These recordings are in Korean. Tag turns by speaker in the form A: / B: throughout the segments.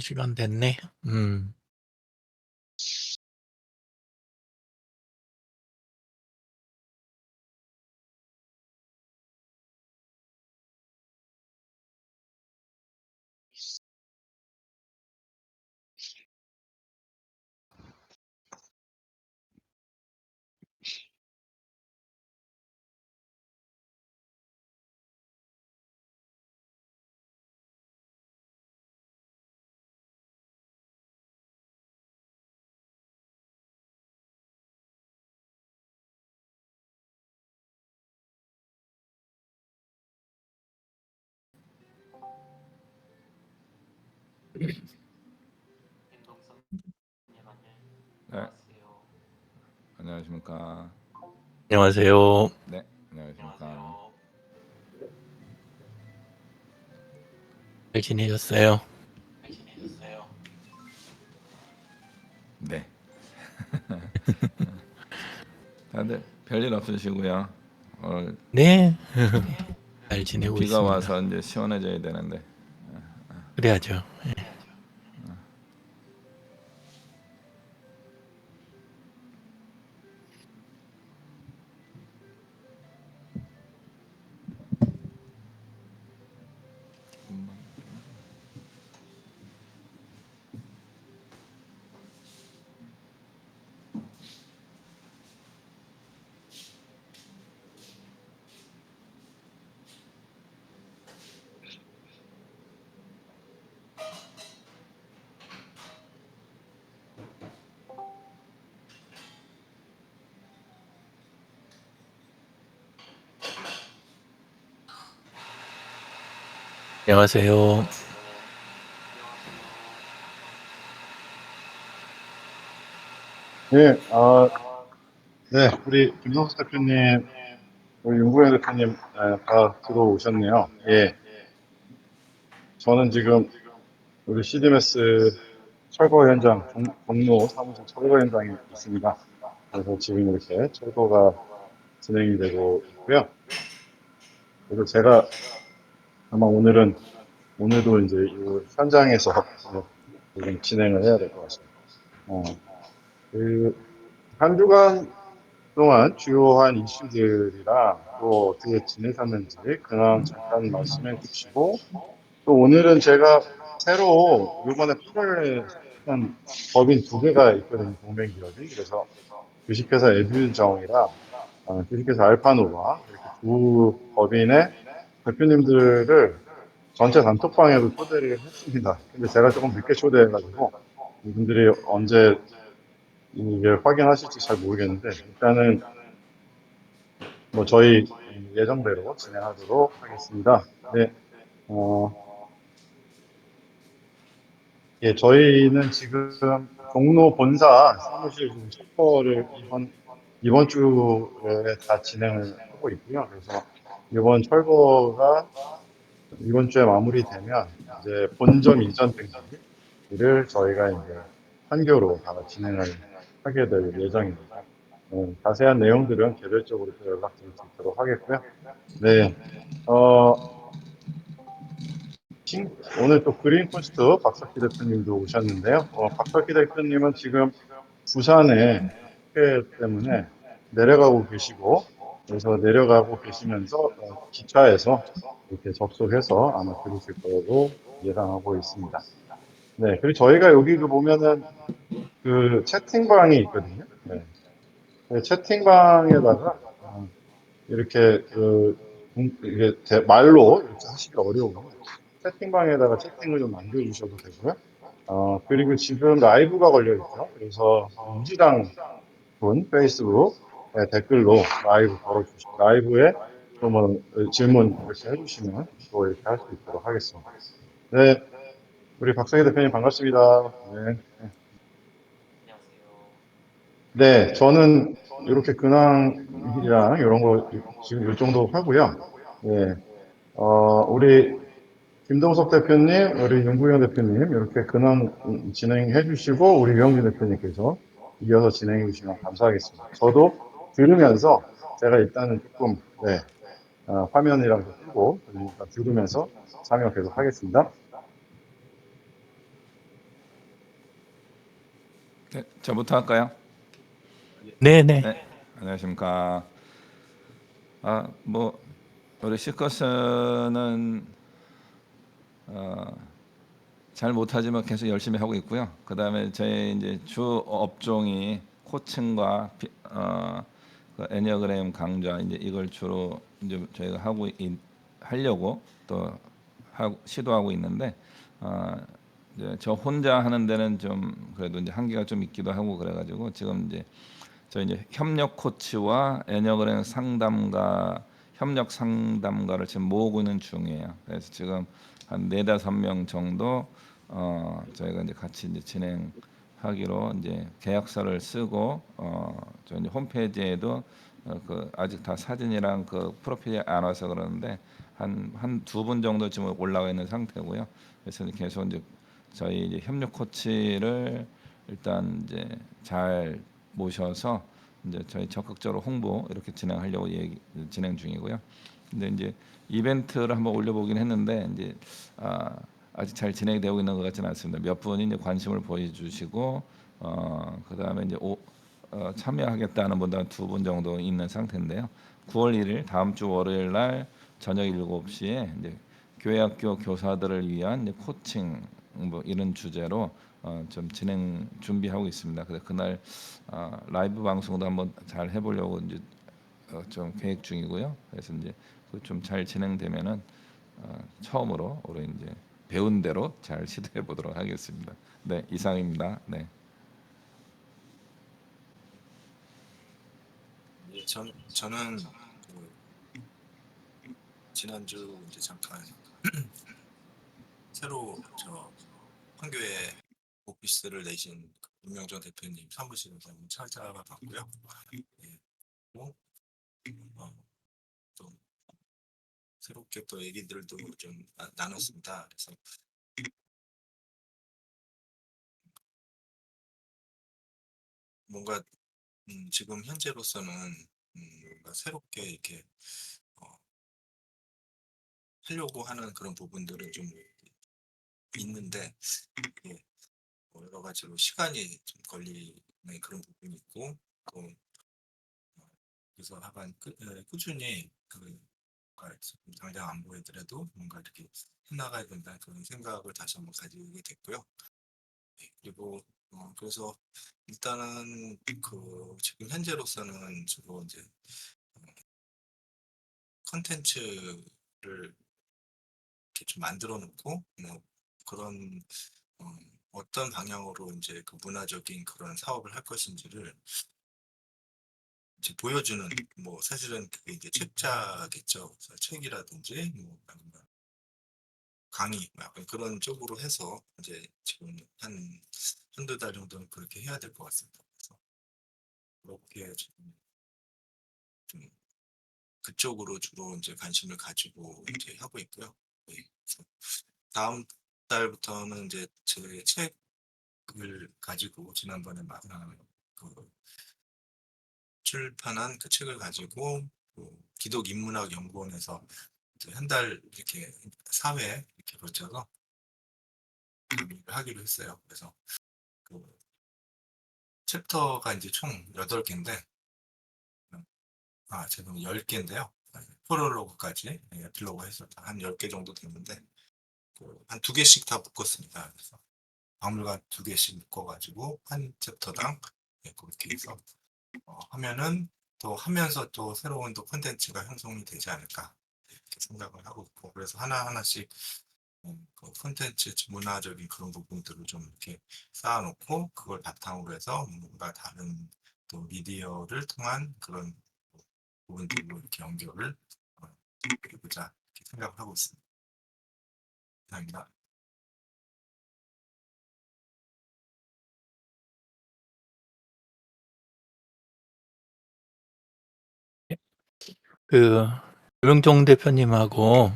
A: 시간 됐네.
B: 네, 안녕하십니까.
A: 안녕하세요.
B: 네, 안녕하십니까.
A: 잘 지내셨어요?
B: 네, 다들 별일 없으시고요. 오늘
A: 네, 잘 지내고
B: 비가
A: 있습니다.
B: 와서 이제 시원해져야 되는데.
A: 그래야죠. 안녕하세요.
C: 네, 네, 우리 김성수 대표님, 우리 윤구현 대표님, 다 들어오셨네요. 예, 저는 지금 우리 CDMS 철거 현장, 종로 사무실 철거 현장에 있습니다. 그래서 지금 이렇게 철거가 진행이 되고 있고요. 그래서 제가 아마 오늘도 이제 이 현장에서 지금 진행을 해야 될 것 같습니다. 어, 한 주간 동안 주요한 이슈들이랑 또 어떻게 지내셨는지 근황 잠깐 말씀해 주시고, 또 오늘은 제가 새로 이번에 8월에 한 법인 두 개가 있거든요, 동맹기업이. 그래서 주식회사 에듀정이랑 주식회사 알파노바, 이렇게 두 법인의 대표님들을 전체 단톡방에도 초대를 했습니다. 근데 제가 조금 늦게 초대해가지고 이분들이 언제 이걸 확인하실지 잘 모르겠는데, 일단은 뭐 저희 예정대로 진행하도록 하겠습니다. 네, 어, 예, 저희는 지금 종로 본사 사무실 지금 철거를 이번 주에 다 진행을 하고 있고요. 그래서 이번 철거가 이번 주에 마무리되면 이제 본점 이전 등기를 저희가 이제 판교로 다 진행을 하게 될 예정입니다. 자세한 내용들은 개별적으로 또 연락드릴 수 있도록 하겠고요. 네, 어, 오늘 또 그린포스트 박석기 대표님도 오셨는데요. 박석기 대표님은 지금 부산에 학회 때문에 내려가고 계시고, 그래서 내려가고 계시면서 기차에서 이렇게 접속해서 아마 들으실 거로 예상하고 있습니다. 네, 그리고 저희가 여기 그 보면은 그 채팅방이 있거든요. 네, 그 채팅방에다가 이렇게 이게 말로 이렇게 하시기 어려우면 채팅방에다가 채팅을 좀 남겨주셔도 되고요. 그리고 지금 라이브가 걸려 있죠. 그래서 유지당 분 페이스북 댓글로 라이브 걸어주시고 라이브에 또뭐 질문 이렇게 해주시면 또 이렇게 할 수 있도록 하겠습니다. 네, 우리 박성희 대표님 반갑습니다. 네, 네, 저는 이렇게 근황이랑 이런 거 지금 이 정도 하고요. 네, 우리 김동석 대표님, 우리 윤구현 대표님, 이렇게 근황 진행해 주시고, 우리 유영진 대표님께서 이어서 진행해 주시면 감사하겠습니다. 저도 들으면서 제가 일단은 조금, 네, 화면이랑 좀 끄고, 그러니까 들으면서 참여 계속 하겠습니다.
B: 네, 저부터 할까요?
A: 네네.
B: 네, 안녕하십니까. 뭐 우리 시커스는 잘 못하지만 계속 열심히 하고 있고요. 그다음에 저희 이제 주 업종이 코칭과 그 애니어그램 강좌 이제 이걸 주로 이제 저희가 하려고 또 시도하고 있는데 이제 저 혼자 하는 데는 좀 그래도 이제 한계가 좀 있기도 하고 그래가지고 지금 이제 저 이제 협력 코치와 애니어그램 상담가 협력 상담가를 지금 모으고 있는 중이에요. 그래서 지금 한 4-5명 정도 저희가 이제 같이 이제 진행하기로 이제 계약서를 쓰고 저 이제 홈페이지에도 그 아직 다 사진이랑 그 프로필이 안 와서 그러는데 한 두 분 정도 지금 올라가 있는 상태고요. 그래서 이제 계속 이제 저희 이제 협력 코치를 일단 이제 잘 모셔서 이제 저희 적극적으로 홍보 이렇게 진행하려고 진행 중이고요. 근데 이제 이벤트를 한번 올려보긴 했는데 이제 아직 잘 진행이 되고 있는 것 같지는 않습니다. 몇 분이 이제 관심을 보여주시고 그다음에 이제 참여하겠다는 분들 한 2분 정도 있는 상태인데요. 9월 1일 다음 주 월요일 날 저녁 7시에 이제 교회학교 교사들을 위한 이제 코칭 뭐 이런 주제로 좀 진행 준비하고 있습니다. 그래서 그날 라이브 방송도 한번 잘 해보려고 이제 좀 계획 중이고요. 그래서 이제 좀 잘 진행되면은 처음으로 우리 이제 배운 대로 잘 시도해 보도록 하겠습니다. 네, 이상입니다. 네.
D: 예, 저는 그 지난주 이제 잠깐 새로 저 판교에 오피스를 내신 그 윤명전 대표님 사무실에서 한번 찾아가 봤고요. 예, 또, 또 새롭게 또 얘기들도 좀 나눴습니다. 그래서 뭔가 지금 현재로서는 뭔가 새롭게 이렇게 어, 하려고 하는 그런 부분들은 좀 있는데 예, 뭐 여러 가지로 시간이 좀 걸리는 그런 부분이 있고 또 그래서 하반 꾸준히 뭔가 지금 당장 안 보이더라도 뭔가 이렇게 해나가야 된다는 그런 생각을 다시 한번 가지게 됐고요. 네, 그리고 그래서 일단은 그 지금 현재로서는 주로 이제 컨텐츠를 이렇게 좀 만들어 놓고 뭐 그런 어떤 방향으로 이제 그 문화적인 그런 사업을 할 것인지를 이제 보여주는 뭐 사실은 그게 이제 책자겠죠. 그래서 책이라든지 뭐 아니면 강의 뭐 약간 그런 쪽으로 해서 이제 지금 한두 달 정도는 그렇게 해야 될 것 같습니다. 그래서 그렇게 좀 그쪽으로 주로 이제 관심을 가지고 이제 하고 있고요. 네. 그래서 다음 달부터는 이제 제 책을 가지고 지난번에 그 출판한 그 책을 가지고 그 기독인문학연구원에서 한 달 이렇게 4회 이렇게 거쳐서 강의를 하기로 했어요. 그래서 그 챕터가 이제 총 8개인데 지금 10개인데요. 프롤로그까지 에필로그 해서 한 10개 정도 됐는데 한 2개씩 다 묶었습니다. 그래서 박물관 2개씩 묶어가지고 한 챕터당 그렇게 해서 하면은 또 하면서 또 새로운 또 콘텐츠가 형성이 되지 않을까 이렇게 생각을 하고 있고 그래서 하나하나씩 그 콘텐츠 문화적인 그런 부분들을 좀 이렇게 쌓아놓고 그걸 바탕으로 해서 뭔가 다른 또 미디어를 통한 그런 부분들로 이렇게 연결을 해보자 이렇게 생각을 하고 있습니다. 감사합니다.
A: 그 유명종 대표님하고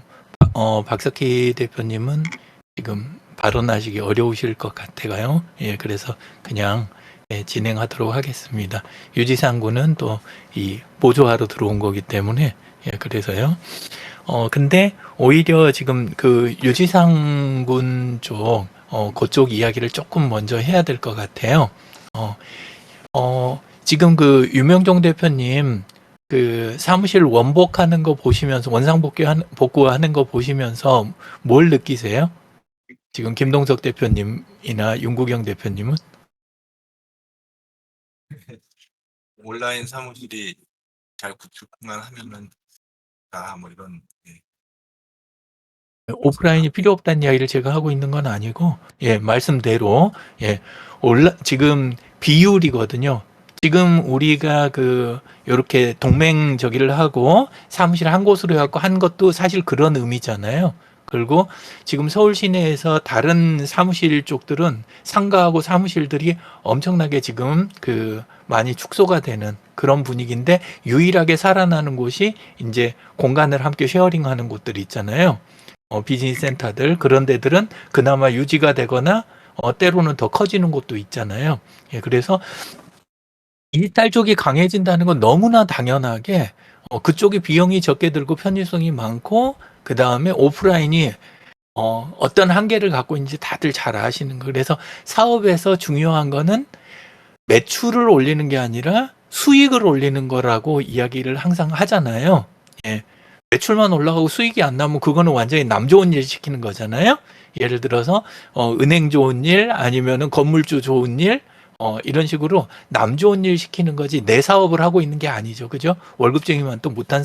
A: 박석희 대표님은 지금 발언하시기 어려우실 것 같아요. 예, 그래서 그냥 진행하도록 하겠습니다. 유지상 군은 또 이 보조하러 들어온 거기 때문에 그래서요. 근데 오히려 지금 그 유지상 군 쪽 그쪽 이야기를 조금 먼저 해야 될 것 같아요. 지금 그 유명종 대표님 그 사무실 원복하는 거 보시면서 복구하는 거 보시면서 뭘 느끼세요? 지금 김동석 대표님이나 윤구경 대표님은
D: 온라인 사무실이 잘 구축만 하면은 다 뭐 이런
A: 오프라인이 필요 없다는 이야기를 제가 하고 있는 건 아니고, 예, 말씀대로, 예, 지금 비율이거든요. 지금 우리가 요렇게 동맹 저기를 하고 사무실 한 곳으로 해갖고 한 것도 사실 그런 의미잖아요. 그리고 지금 서울 시내에서 다른 사무실 쪽들은 상가하고 사무실들이 엄청나게 지금 많이 축소가 되는 그런 분위기인데 유일하게 살아나는 곳이 이제 공간을 함께 쉐어링하는 곳들이 있잖아요. 비즈니스 센터들 그런 데들은 그나마 유지가 되거나 때로는 더 커지는 곳도 있잖아요. 예, 그래서 일탈 쪽이 강해진다는 건 너무나 당연하게 그쪽이 비용이 적게 들고 편의성이 많고 그 다음에 오프라인이 어떤 한계를 갖고 있는지 다들 잘 아시는 거. 그래서 사업에서 중요한 거는 매출을 올리는 게 아니라 수익을 올리는 거라고 이야기를 항상 하잖아요. 예. 매출만 올라가고 수익이 안 나면 그거는 완전히 남 좋은 일 시키는 거잖아요. 예를 들어서 은행 좋은 일 아니면은 건물주 좋은 일 이런 식으로 남 좋은 일 시키는 거지 내 사업을 하고 있는 게 아니죠. 그죠? 월급쟁이만 또 못한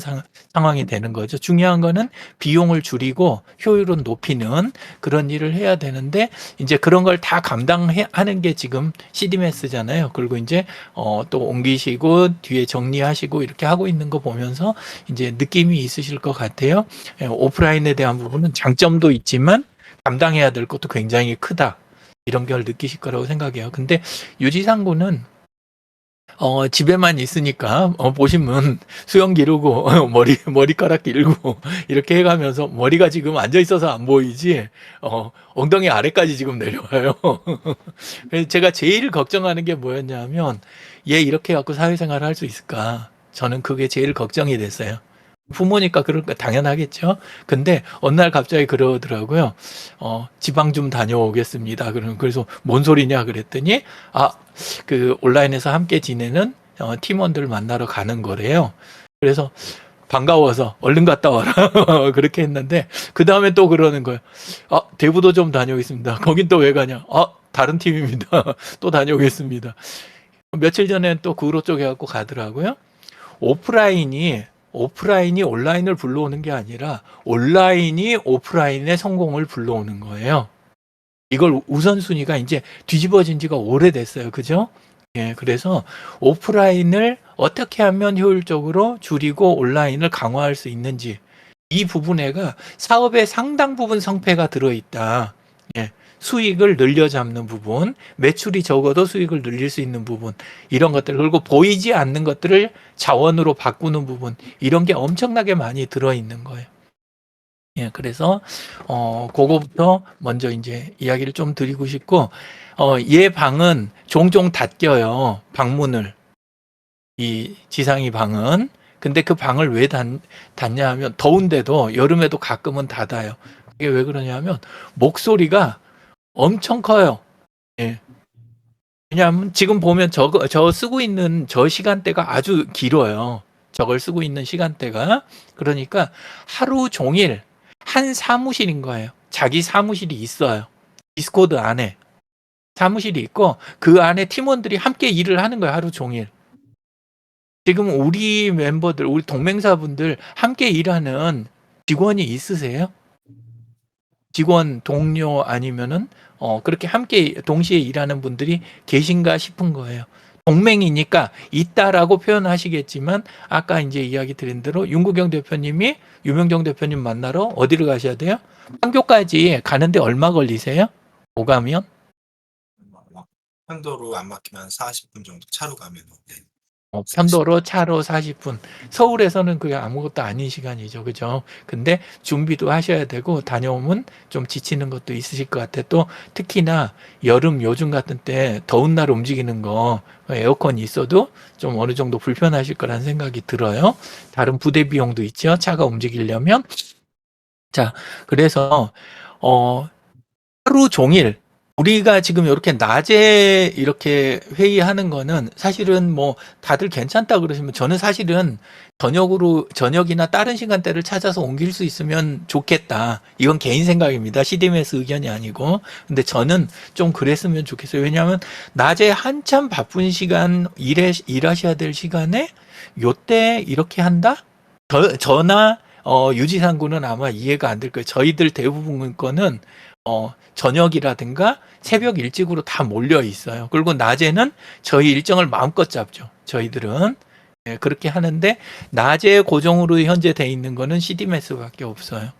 A: 상황이 되는 거죠. 중요한 거는 비용을 줄이고 효율은 높이는 그런 일을 해야 되는데 이제 그런 걸 다 감당하는 게 지금 CDMS잖아요. 그리고 이제 또 옮기시고 뒤에 정리하시고 이렇게 하고 있는 거 보면서 이제 느낌이 있으실 것 같아요. 오프라인에 대한 부분은 장점도 있지만 감당해야 될 것도 굉장히 크다. 이런 걸 느끼실 거라고 생각해요. 근데 유지상구는 집에만 있으니까 보시면 수염 기르고 머리카락 길고 이렇게 해가면서 머리가 지금 앉아 있어서 안 보이지 엉덩이 아래까지 지금 내려와요. 그래서 제가 제일 걱정하는 게 뭐였냐면 얘 이렇게 갖고 사회생활을 할 수 있을까? 저는 그게 제일 걱정이 됐어요. 부모니까 그럴 거 당연하겠죠. 근데 어느 날 갑자기 그러더라고요. 지방 좀 다녀오겠습니다. 그래서 뭔 소리냐 그랬더니 온라인에서 함께 지내는 팀원들 만나러 가는 거래요. 그래서 반가워서 얼른 갔다 와라 그렇게 했는데 그 다음에 또 그러는 거예요. 대부도 좀 다녀오겠습니다. 거긴 또 왜 가냐? 다른 팀입니다. 또 다녀오겠습니다. 며칠 전에 또 구로 쪽에 갖고 가더라고요. 오프라인이 온라인을 불러오는 게 아니라 온라인이 오프라인의 성공을 불러오는 거예요. 이걸 우선순위가 이제 뒤집어진 지가 오래됐어요. 그죠? 예, 그래서 오프라인을 어떻게 하면 효율적으로 줄이고 온라인을 강화할 수 있는지 이 부분에가 사업의 상당 부분 성패가 들어있다. 예, 수익을 늘려잡는 부분, 매출이 적어도 수익을 늘릴 수 있는 부분, 이런 것들, 그리고 보이지 않는 것들을 자원으로 바꾸는 부분, 이런 게 엄청나게 많이 들어있는 거예요. 예, 그래서, 그거부터 먼저 이제 이야기를 좀 드리고 싶고, 얘 방은 종종 닫혀요. 방문을. 이 지상이 방은. 근데 그 방을 왜 닫냐 하면, 더운데도 여름에도 가끔은 닫아요. 이게 왜 그러냐면, 목소리가 엄청 커요. 예. 왜냐하면 지금 보면 저 쓰고 있는 저 시간대가 아주 길어요. 저걸 쓰고 있는 시간대가. 그러니까 하루 종일 한 사무실인 거예요. 자기 사무실이 있어요. 디스코드 안에. 사무실이 있고 그 안에 팀원들이 함께 일을 하는 거예요. 하루 종일. 지금 우리 멤버들, 우리 동맹사분들 함께 일하는 직원이 있으세요? 직원, 동료 아니면은 그렇게 함께 동시에 일하는 분들이 계신가 싶은 거예요. 동맹이니까 있다라고 표현하시겠지만 아까 이제 이야기 드린 대로 윤구경 대표님이 유명정 대표님 만나러 어디를 가셔야 돼요? 판교까지 가는데 얼마 걸리세요? 오가면?
D: 편도로 안 막히면 40분 정도 차로 가면
A: 편도로 차로 40분. 서울에서는 그게 아무것도 아닌 시간이죠. 그죠? 근데 준비도 하셔야 되고 다녀오면 좀 지치는 것도 있으실 것 같아. 또 특히나 여름 요즘 같은 때 더운 날 움직이는 거 에어컨이 있어도 좀 어느 정도 불편하실 거라는 생각이 들어요. 다른 부대 비용도 있죠. 차가 움직이려면. 자, 그래서 하루 종일 우리가 지금 이렇게 낮에 이렇게 회의하는 거는 사실은 뭐 다들 괜찮다 그러시면 저는 사실은 저녁이나 다른 시간대를 찾아서 옮길 수 있으면 좋겠다. 이건 개인 생각입니다. CDMS 의견이 아니고. 근데 저는 좀 그랬으면 좋겠어요. 왜냐하면 낮에 한참 바쁜 시간 일하셔야 될 시간에 요때 이렇게 한다? 저나 유지상구는 아마 이해가 안 될 거예요. 저희들 대부분 거는 저녁이라든가 새벽 일찍으로 다 몰려 있어요. 그리고 낮에는 저희 일정을 마음껏 잡죠. 저희들은. 예, 그렇게 하는데 낮에 고정으로 현재 돼 있는 거는 CDMS밖에 없어요.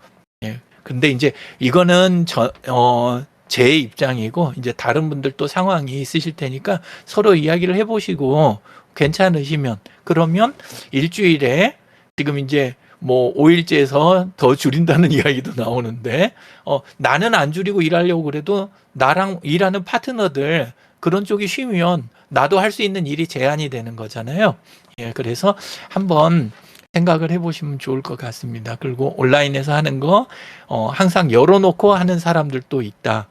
A: 예. 근데 이제 이거는 제 입장이고 이제 다른 분들 또 상황이 있으실 테니까 서로 이야기를 해보시고 괜찮으시면 그러면 일주일에 지금 이제 뭐 5일째에서 더 줄인다는 이야기도 나오는데 나는 안 줄이고 일하려고 그래도 나랑 일하는 파트너들 그런 쪽이 쉬면 나도 할 수 있는 일이 제한이 되는 거잖아요. 예, 그래서 한번 생각을 해보시면 좋을 것 같습니다. 그리고 온라인에서 하는 거 항상 열어놓고 하는 사람들도 있다.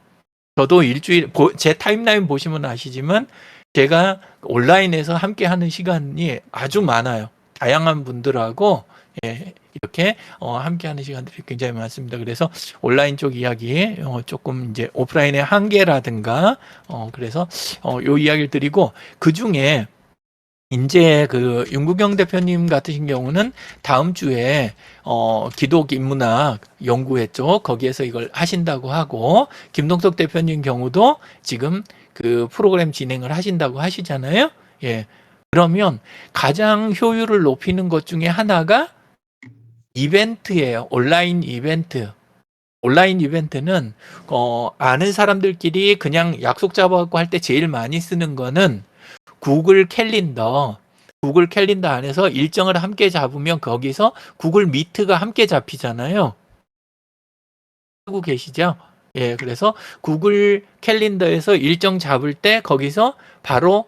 A: 저도 일주일 제 타임라인 보시면 아시지만 제가 온라인에서 함께 하는 시간이 아주 많아요. 다양한 분들하고 예, 이렇게 함께 하는 시간들이 굉장히 많습니다. 그래서 온라인 쪽 이야기 조금 이제 오프라인의 한계라든가 그래서 요 이야기를 드리고 그 중에 이제 그 윤구경 대표님 같으신 경우는 다음 주에 기독 인문학 연구했죠. 거기에서 이걸 하신다고 하고 김동석 대표님 경우도 지금 그 프로그램 진행을 하신다고 하시잖아요. 예. 그러면 가장 효율을 높이는 것 중에 하나가 이벤트예요. 온라인 이벤트. 온라인 이벤트는 아는 사람들끼리 그냥 약속 잡아갖고 할 때 제일 많이 쓰는 거는 구글 캘린더 안에서 일정을 함께 잡으면 거기서 구글 미트가 함께 잡히잖아요. 쓰고 계시죠? 예, 그래서 구글 캘린더에서 일정 잡을 때 거기서 바로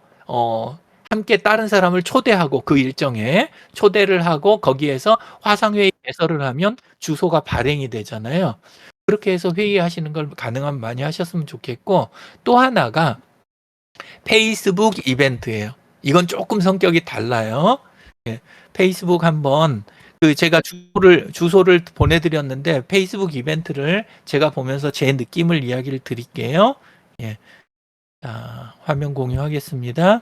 A: 함께 다른 사람을 초대하고 그 일정에 초대를 하고 거기에서 화상회의 개설을 하면 주소가 발행이 되잖아요. 그렇게 해서 회의하시는 걸 가능하면 많이 하셨으면 좋겠고 또 하나가 페이스북 이벤트예요. 이건 조금 성격이 달라요. 예, 페이스북 한번 제가 주소를 보내드렸는데 페이스북 이벤트를 제가 보면서 제 느낌을 이야기를 드릴게요. 예, 자, 화면 공유하겠습니다.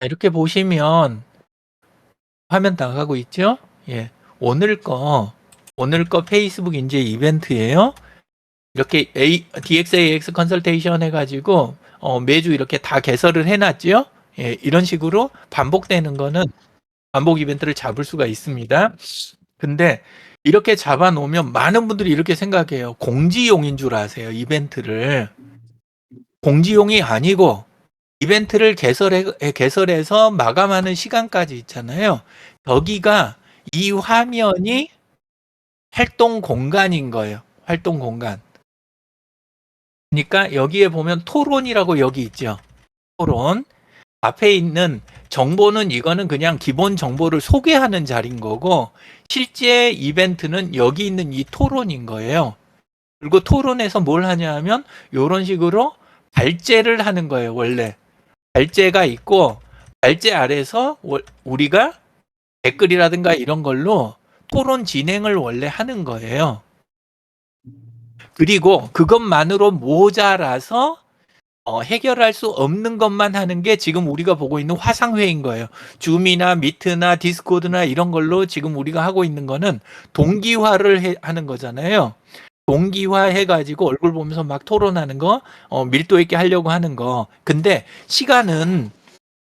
A: 이렇게 보시면 화면 나가고 있죠? 예, 오늘 거 페이스북 이제 이벤트예요. 이렇게 DXAX 컨설테이션 해가지고 매주 이렇게 다 개설을 해놨죠. 예, 이런 식으로 반복되는 거는 반복 이벤트를 잡을 수가 있습니다. 근데 이렇게 잡아놓으면 많은 분들이 이렇게 생각해요. 공지용인 줄 아세요. 이벤트를. 공지용이 아니고 이벤트를 개설해서 마감하는 시간까지 있잖아요. 여기가 이 화면이 활동 공간인 거예요. 활동 공간. 그러니까 여기에 보면 토론이라고 여기 있죠. 토론. 앞에 있는 정보는 이거는 그냥 기본 정보를 소개하는 자리인 거고 실제 이벤트는 여기 있는 이 토론인 거예요. 그리고 토론에서 뭘 하냐 하면 이런 식으로 발제를 하는 거예요. 원래. 발제가 있고 발제 아래서 우리가 댓글이라든가 이런 걸로 토론 진행을 원래 하는 거예요. 그리고 그것만으로 모자라서 해결할 수 없는 것만 하는 게 지금 우리가 보고 있는 화상회의인 거예요. 줌이나 미트나 디스코드나 이런 걸로 지금 우리가 하고 있는 거는 동기화를 하는 거잖아요. 동기화 해가지고 얼굴 보면서 막 토론하는 거, 밀도 있게 하려고 하는 거. 근데 시간은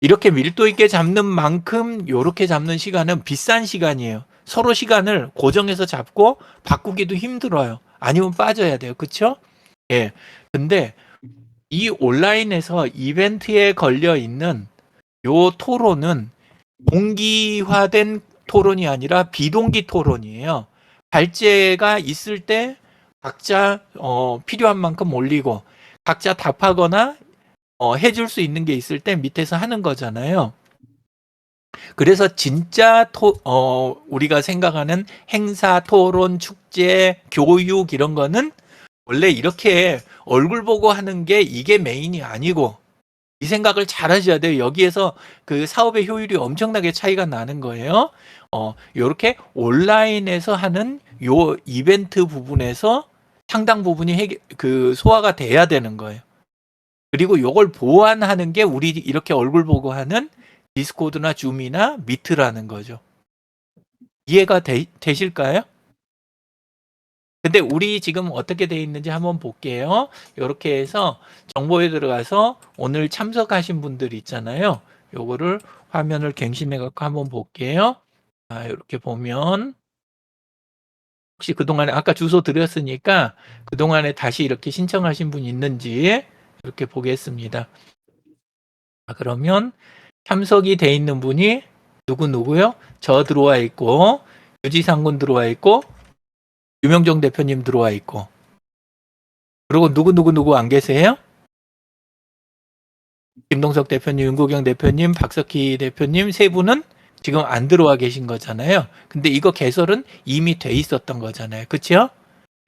A: 이렇게 밀도 있게 잡는 만큼 이렇게 잡는 시간은 비싼 시간이에요. 서로 시간을 고정해서 잡고 바꾸기도 힘들어요. 아니면 빠져야 돼요. 그렇죠? 예. 근데 이 온라인에서 이벤트에 걸려 있는 요 토론은 동기화된 토론이 아니라 비동기 토론이에요. 발제가 있을 때 각자 필요한 만큼 올리고 각자 답하거나 해줄 수 있는 게 있을 때 밑에서 하는 거잖아요. 그래서 진짜 우리가 생각하는 행사, 토론, 축제, 교육 이런 거는 원래 이렇게 얼굴 보고 하는 게 이게 메인이 아니고 이 생각을 잘 하셔야 돼요. 여기에서 그 사업의 효율이 엄청나게 차이가 나는 거예요. 요렇게 온라인에서 하는 요 이벤트 부분에서 상당 부분이 소화가 돼야 되는 거예요. 그리고 요걸 보완하는 게 우리 이렇게 얼굴 보고 하는 디스코드나 줌이나 미트라는 거죠. 이해가 되실까요? 근데 우리 지금 어떻게 돼 있는지 한번 볼게요. 이렇게 해서 정보에 들어가서 오늘 참석하신 분들 있잖아요. 요거를 화면을 갱신해 갖고 한번 볼게요. 이렇게 보면 혹시 그동안에 아까 주소 드렸으니까 그동안에 다시 이렇게 신청하신 분 있는지 이렇게 보겠습니다. 그러면 참석이 돼 있는 분이 누구요? 저 들어와 있고 유지상군 들어와 있고 유명정 대표님 들어와 있고 그리고 누구 안 계세요? 김동석 대표님, 윤국영 대표님, 박석희 대표님 세 분은 지금 안 들어와 계신 거잖아요. 근데 이거 개설은 이미 돼 있었던 거잖아요. 그렇죠?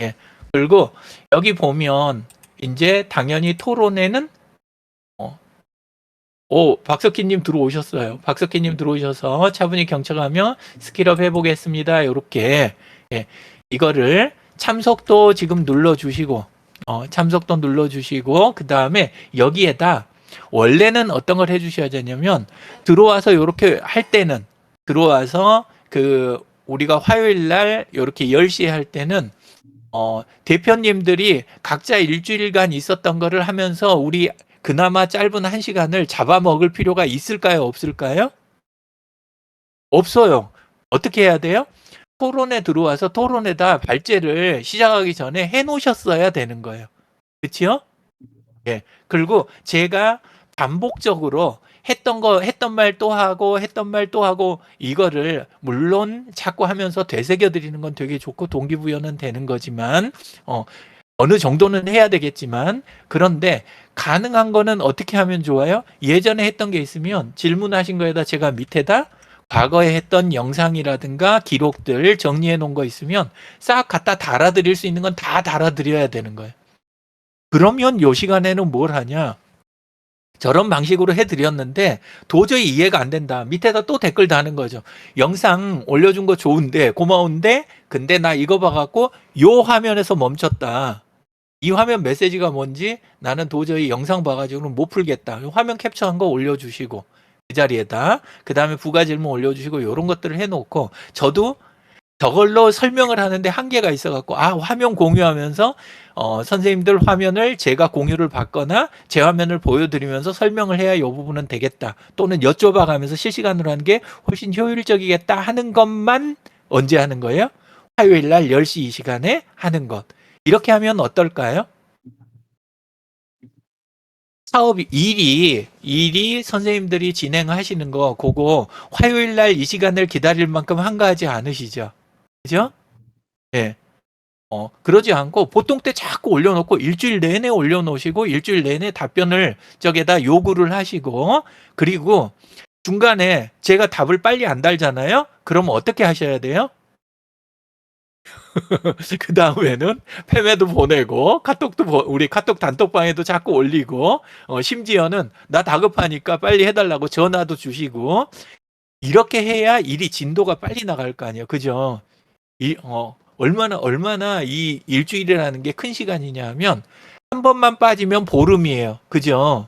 A: 예. 그리고 여기 보면 이제 당연히 토론회는 박석희님 들어오셨어요. 박석희님 들어오셔서 차분히 경청하며 스킬업 해보겠습니다. 이렇게 이거를 참석도 지금 눌러주시고 참석도 눌러주시고 그 다음에 여기에다 원래는 어떤 걸 해주셔야 되냐면 들어와서 이렇게 할 때는 들어와서 우리가 화요일 날 이렇게 10시에 할 때는 대표님들이 각자 일주일간 있었던 거를 하면서 우리 그나마 짧은 1시간을 잡아먹을 필요가 있을까요? 없을까요? 없어요. 어떻게 해야 돼요? 토론에 들어와서 토론에다 발제를 시작하기 전에 해놓으셨어야 되는 거예요. 그렇죠? 예. 그리고 제가 반복적으로 했던 말 또 하고 이거를 물론 자꾸 하면서 되새겨 드리는 건 되게 좋고 동기부여는 되는 거지만 어느 정도는 해야 되겠지만 그런데 가능한 거는 어떻게 하면 좋아요? 예전에 했던 게 있으면 질문하신 거에다 제가 밑에다 과거에 했던 영상이라든가 기록들 정리해 놓은 거 있으면 싹 갖다 달아드릴 수 있는 건 다 달아드려야 되는 거예요. 그러면 요 시간에는 뭘 하냐? 저런 방식으로 해드렸는데 도저히 이해가 안 된다. 밑에다 또 댓글 다는 거죠. 영상 올려준 거 좋은데 고마운데 근데 나 이거 봐갖고 요 화면에서 멈췄다. 이 화면 메시지가 뭔지 나는 도저히 영상 봐가지고는 못 풀겠다. 화면 캡처한 거 올려주시고 그 자리에다 그 다음에 부가 질문 올려주시고 이런 것들을 해놓고 저도 저걸로 설명을 하는데 한계가 있어갖고 화면 공유하면서 선생님들 화면을 제가 공유를 받거나 제 화면을 보여드리면서 설명을 해야 이 부분은 되겠다. 또는 여쭤봐가면서 실시간으로 하는 게 훨씬 효율적이겠다 하는 것만 언제 하는 거예요? 화요일 날 10시 이 시간에 하는 것. 이렇게 하면 어떨까요? 사업이 일이 선생님들이 진행하시는 거 그거 화요일 날 이 시간을 기다릴 만큼 한가하지 않으시죠? 그죠? 예. 그러지 않고 보통 때 자꾸 올려놓고 일주일 내내 올려놓으시고 일주일 내내 답변을 저기다 요구를 하시고 그리고 중간에 제가 답을 빨리 안 달잖아요? 그러면 어떻게 하셔야 돼요? 그 다음에는 패매도 보내고 우리 카톡 단톡방에도 자꾸 올리고 심지어는 나 다급하니까 빨리 해달라고 전화도 주시고 이렇게 해야 일이 진도가 빨리 나갈 거 아니에요. 그죠? 얼마나 이 일주일이라는 게 큰 시간이냐 하면 한 번만 빠지면 보름이에요. 그죠?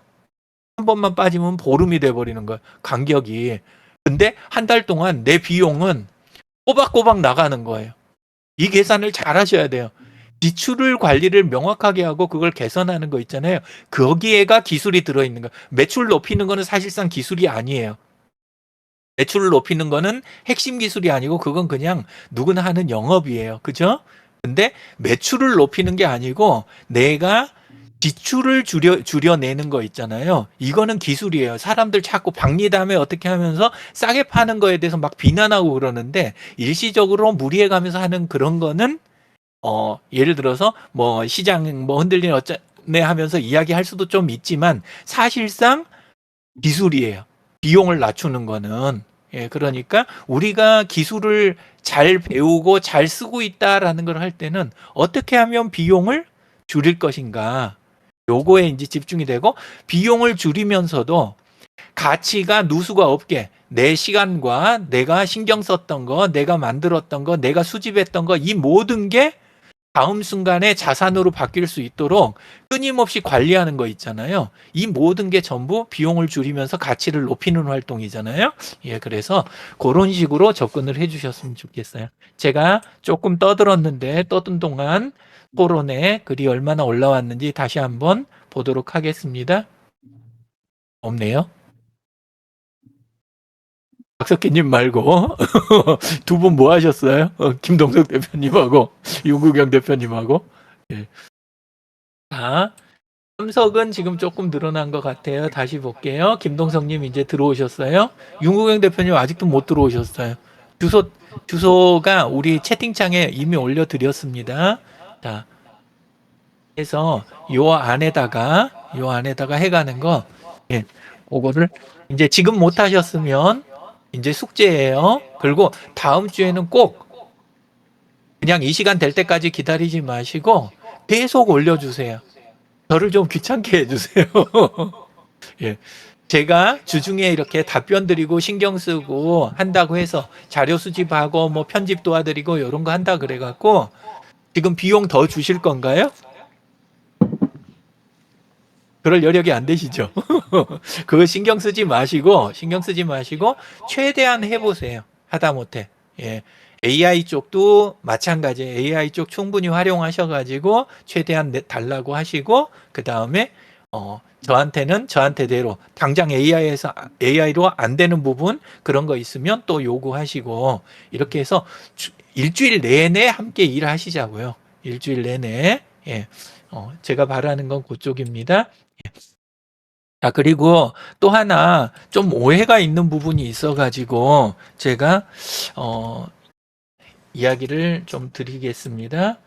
A: 한 번만 빠지면 보름이 돼버리는 거예요. 간격이. 근데 한 달 동안 내 비용은 꼬박꼬박 나가는 거예요. 이 계산을 잘 하셔야 돼요. 지출을 관리를 명확하게 하고 그걸 개선하는 거 있잖아요. 거기에가 기술이 들어있는 거예요. 매출 높이는 거는 사실상 기술이 아니에요. 매출을 높이는 거는 핵심 기술이 아니고 그건 그냥 누구나 하는 영업이에요. 그죠? 근데 매출을 높이는 게 아니고 내가 지출을 줄여내는 거 있잖아요. 이거는 기술이에요. 사람들 자꾸 박리담에 어떻게 하면서 싸게 파는 거에 대해서 막 비난하고 그러는데 일시적으로 무리해가면서 하는 그런 거는 예를 들어서 뭐 시장 뭐 흔들리는 어쩌네 하면서 이야기할 수도 좀 있지만 사실상 기술이에요. 비용을 낮추는 거는 예, 그러니까 우리가 기술을 잘 배우고 잘 쓰고 있다라는 걸 할 때는 어떻게 하면 비용을 줄일 것인가. 요거에 이제 집중이 되고 비용을 줄이면서도 가치가 누수가 없게 내 시간과 내가 신경 썼던 거, 내가 만들었던 거, 내가 수집했던 거, 이 모든 게 다음 순간에 자산으로 바뀔 수 있도록 끊임없이 관리하는 거 있잖아요. 이 모든 게 전부 비용을 줄이면서 가치를 높이는 활동이잖아요. 예, 그래서 그런 식으로 접근을 해주셨으면 좋겠어요. 제가 조금 떠들었는데 떠든 동안 토론에 글이 얼마나 올라왔는지 다시 한번 보도록 하겠습니다. 없네요. 박석희님 말고 두 분 뭐 하셨어요? 김동석 대표님하고 윤구경 대표님하고. 예. 자, 참석은 지금 조금 늘어난 것 같아요. 다시 볼게요. 김동석님 이제 들어오셨어요. 윤구경 대표님 아직도 못 들어오셨어요. 주소가 우리 채팅창에 이미 올려드렸습니다. 자, 그래서 요 안에다가 해가는 거, 예, 그거를 이제 지금 못 하셨으면 이제 숙제예요. 그리고 다음 주에는 꼭 그냥 이 시간 될 때까지 기다리지 마시고 계속 올려주세요. 저를 좀 귀찮게 해주세요. 예. 제가 주중에 이렇게 답변 드리고 신경 쓰고 한다고 해서 자료 수집하고 뭐 편집 도와드리고 이런 거 한다 그래갖고 지금 비용 더 주실 건가요? 그럴 여력이 안 되시죠? 그거 신경 쓰지 마시고 최대한 해보세요. 하다못해. 예. AI 쪽도 마찬가지. AI 쪽 충분히 활용하셔가지고 최대한 달라고 하시고 그 다음에 저한테는 저한테대로 당장 AI로 안 되는 부분 그런 거 있으면 또 요구하시고 이렇게 해서 일주일 내내 함께 일하시자고요. 일주일 내내. 예. 제가 바라는 건 그쪽입니다. 자, 그리고 또 하나 좀 오해가 있는 부분이 있어가지고 제가 이야기를 좀 드리겠습니다.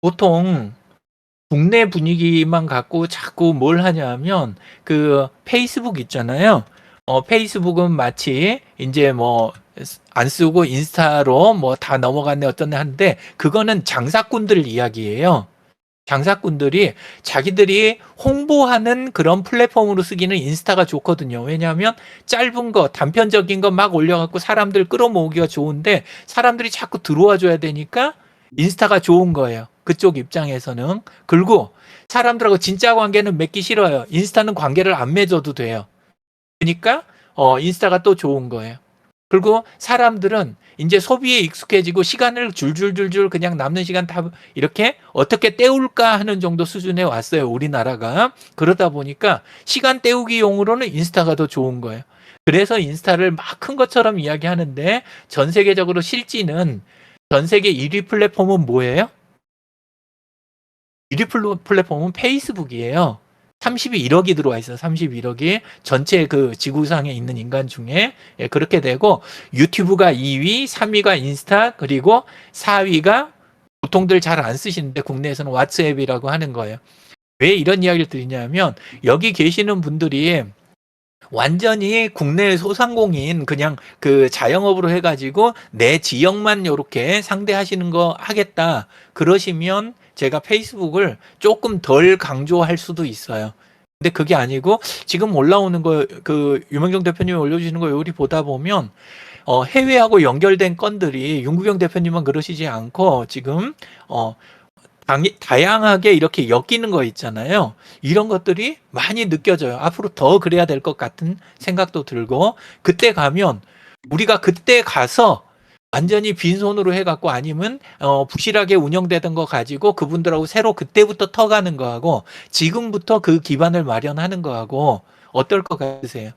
A: 보통 국내 분위기만 갖고 자꾸 뭘 하냐면 그 페이스북 있잖아요. 페이스북은 마치 이제 뭐 안 쓰고 인스타로 뭐 다 넘어갔네 어쩌네 하는데 그거는 장사꾼들 이야기예요. 장사꾼들이 자기들이 홍보하는 그런 플랫폼으로 쓰기는 인스타가 좋거든요. 왜냐하면 짧은 거, 단편적인 거 막 올려갖고 사람들 끌어모으기가 좋은데 사람들이 자꾸 들어와 줘야 되니까 인스타가 좋은 거예요. 그쪽 입장에서는. 그리고 사람들하고 진짜 관계는 맺기 싫어요. 인스타는 관계를 안 맺어도 돼요. 그러니까 인스타가 또 좋은 거예요. 그리고 사람들은 이제 소비에 익숙해지고 시간을 줄줄줄줄 그냥 남는 시간 다 이렇게 어떻게 때울까 하는 정도 수준에 왔어요. 우리나라가. 그러다 보니까 시간 때우기용으로는 인스타가 더 좋은 거예요. 그래서 인스타를 막 큰 것처럼 이야기하는데 전 세계적으로 실지는 전 세계 1위 플랫폼은 뭐예요? 1위 플랫폼은 페이스북이에요. 31억이 들어와 있어요. 31억이 전체 그 지구상에 있는 인간 중에. 예, 그렇게 되고 유튜브가 2위, 3위가 인스타, 그리고 4위가 보통들 잘 안 쓰시는데 국내에서는 왓츠앱이라고 하는 거예요. 왜 이런 이야기를 드리냐면 여기 계시는 분들이 완전히 국내 소상공인 그냥 그 자영업으로 해가지고 내 지역만 이렇게 상대하시는 거 하겠다 그러시면 제가 페이스북을 조금 덜 강조할 수도 있어요. 근데 그게 아니고 지금 올라오는 거 그 유명정 대표님이 올려주시는 거 요리 보다 보면 해외하고 연결된 건들이 윤구경 대표님은 그러시지 않고 지금 다양하게 이렇게 엮이는 거 있잖아요. 이런 것들이 많이 느껴져요. 앞으로 더 그래야 될 것 같은 생각도 들고 그때 가면 우리가 그때 가서 완전히 빈손으로 해갖고 아니면 부실하게 운영되던 거 가지고 그분들하고 새로 그때부터 터가는 거하고 지금부터 그 기반을 마련하는 거하고 어떨 것 같으세요?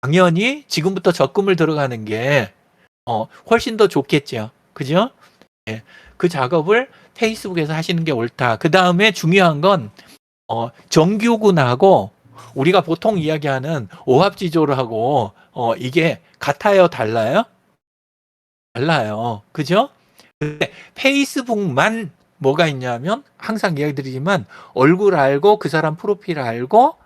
A: 당연히 지금부터 적금을 들어가는 게 훨씬 더 좋겠죠. 그죠? 예. 그 작업을 페이스북에서 하시는 게 옳다. 그 다음에 중요한 건 정규군하고 우리가 보통 이야기하는 오합지졸하고 이게 같아요, 달라요? 달라요. 그죠? 근데 페이스북만 뭐가 있냐면 항상 이야기 드리지만 얼굴 알고 그 사람 프로필 알고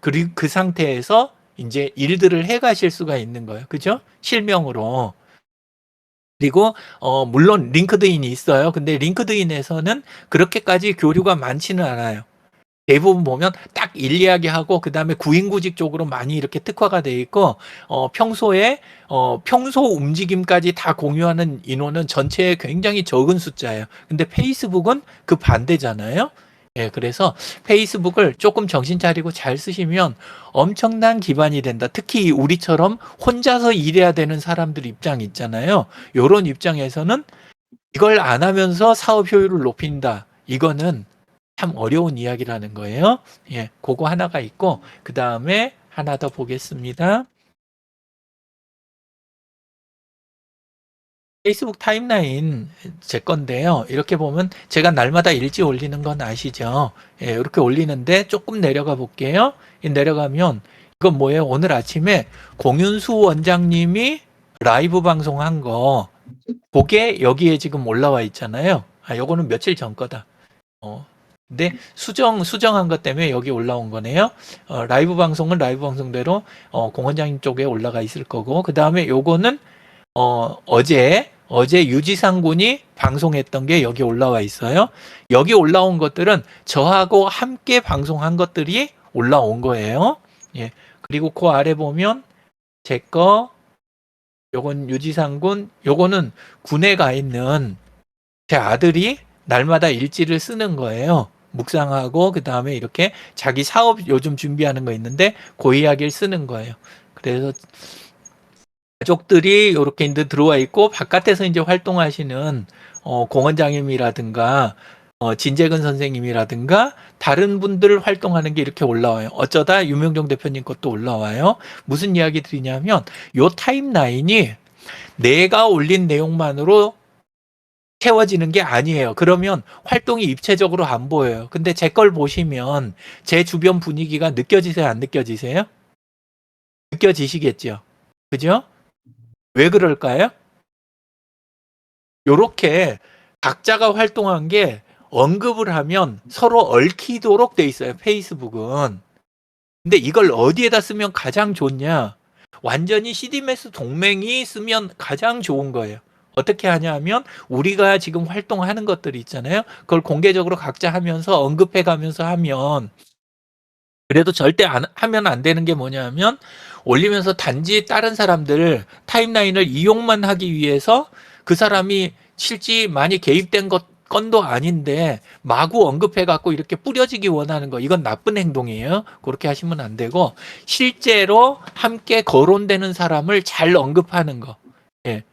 A: 그리고 그 상태에서 이제 일들을 해 가실 수가 있는 거예요. 그죠? 실명으로. 그리고 물론 링크드인이 있어요. 근데 링크드인에서는 그렇게까지 교류가 많지는 않아요. 대부분 보면 딱 일리하게 하고 그다음에 구인구직 쪽으로 많이 이렇게 특화가 돼 있고 평소에 평소 움직임까지 다 공유하는 인원은 전체에 굉장히 적은 숫자예요. 근데 페이스북은 그 반대잖아요. 예, 그래서 페이스북을 조금 정신 차리고 잘 쓰시면 엄청난 기반이 된다. 특히 우리처럼 혼자서 일해야 되는 사람들 입장 있잖아요. 요런 입장에서는 이걸 안 하면서 사업 효율을 높인다. 이거는 참 어려운 이야기라는 거예요. 예, 그거 하나가 있고 그 다음에 하나 더 보겠습니다. 페이스북 타임라인 제 건데요. 이렇게 보면 제가 날마다 일지 올리는 건 아시죠? 예, 이렇게 올리는데 조금 내려가 볼게요. 내려가면 이건 뭐예요? 오늘 아침에 공윤수 원장님이 라이브 방송한 거 그게 여기에 지금 올라와 있잖아요. 아, 요거는 며칠 전 거다. 근데 수정한 것 때문에 여기 올라온 거네요. 라이브 방송은 라이브 방송대로 공 원장님 쪽에 올라가 있을 거고 그 다음에 요거는 어제 유지상 군이 방송했던 게 여기 올라와 있어요. 여기 올라온 것들은 저하고 함께 방송한 것들이 올라온 거예요. 예. 그리고 그 아래 보면 제 거 요건 유지상 군 요거는 군에 가 있는 제 아들이 날마다 일지를 쓰는 거예요. 묵상하고 그 다음에 이렇게 자기 사업 요즘 준비하는 거 있는데 그 이야기를 쓰는 거예요. 그래서 가족들이 이렇게 이제 들어와 있고 바깥에서 이제 활동하시는 공원장님이라든가 진재근 선생님이라든가 다른 분들 활동하는 게 이렇게 올라와요. 어쩌다 유명정 대표님 것도 올라와요. 무슨 이야기들이냐면 요 타임라인이 내가 올린 내용만으로 채워지는 게 아니에요. 그러면 활동이 입체적으로 안 보여요. 근데 제 걸 보시면 제 주변 분위기가 느껴지세요? 안 느껴지세요? 느껴지시겠죠? 그죠? 왜 그럴까요? 요렇게 각자가 활동한 게 언급을 하면 서로 얽히도록 돼 있어요. 페이스북은. 근데 이걸 어디에다 쓰면 가장 좋냐? 완전히 CDMS 동맹이 쓰면 가장 좋은 거예요. 어떻게 하냐 하면 우리가 지금 활동하는 것들이 있잖아요. 그걸 공개적으로 각자 하면서 언급해 가면서 하면 그래도 절대 하면 안 되는 게 뭐냐면 올리면서 단지 다른 사람들 타임라인을 이용만 하기 위해서 그 사람이 실제 많이 개입된 건도 아닌데 마구 언급해 갖고 이렇게 뿌려지기 원하는 거 이건 나쁜 행동이에요. 그렇게 하시면 안 되고 실제로 함께 거론되는 사람을 잘 언급하는 거. 예.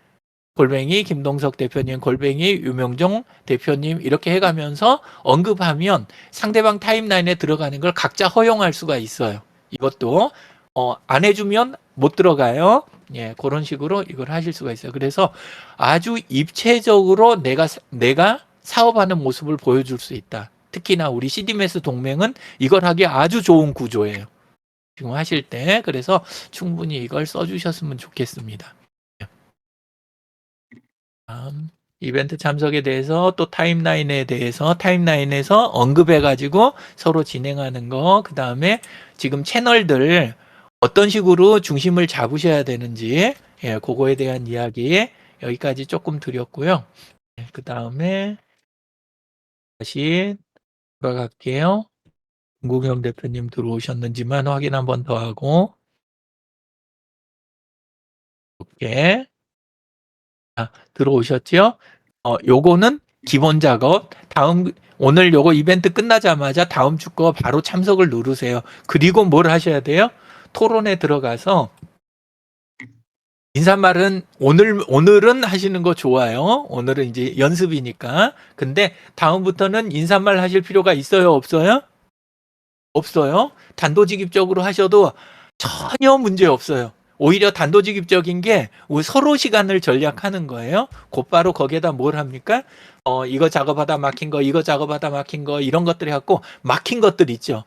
A: 골뱅이 김동석 대표님, 골뱅이 유명종 대표님 이렇게 해가면서 언급하면 상대방 타임라인에 들어가는 걸 각자 허용할 수가 있어요. 이것도 안 해주면 못 들어가요. 예, 그런 식으로 이걸 하실 수가 있어요. 그래서 아주 입체적으로 내가 사업하는 모습을 보여줄 수 있다. 특히나 우리 CDMS 동맹은 이걸 하기 아주 좋은 구조예요. 지금 하실 때 그래서 충분히 이걸 써주셨으면 좋겠습니다. 이벤트 참석에 대해서 또 타임라인에 대해서 타임라인에서 언급해 가지고 서로 진행하는 거 그다음에 지금 채널들 어떤 식으로 중심을 잡으셔야 되는지 예, 그거에 대한 이야기 여기까지 조금 드렸고요. 예, 그다음에 다시 돌아갈게요. 김국영 대표님 들어오셨는지만 확인 한 번 더 하고 이렇게 들어오셨죠? 요거는 기본 작업. 오늘 요거 이벤트 끝나자마자 다음 주 거 바로 참석을 누르세요. 그리고 뭘 하셔야 돼요? 토론에 들어가서 인사말은 오늘은 하시는 거 좋아요. 오늘은 이제 연습이니까. 근데 다음부터는 인사말 하실 필요가 있어요? 없어요? 없어요. 단도직입적으로 하셔도 전혀 문제 없어요. 오히려 단도직입적인 게 서로 시간을 절약하는 거예요. 곧바로 거기에다 뭘 합니까? 이거 작업하다 막힌 거, 이거 작업하다 막힌 거 이런 것들이 갖고 막힌 것들 있죠.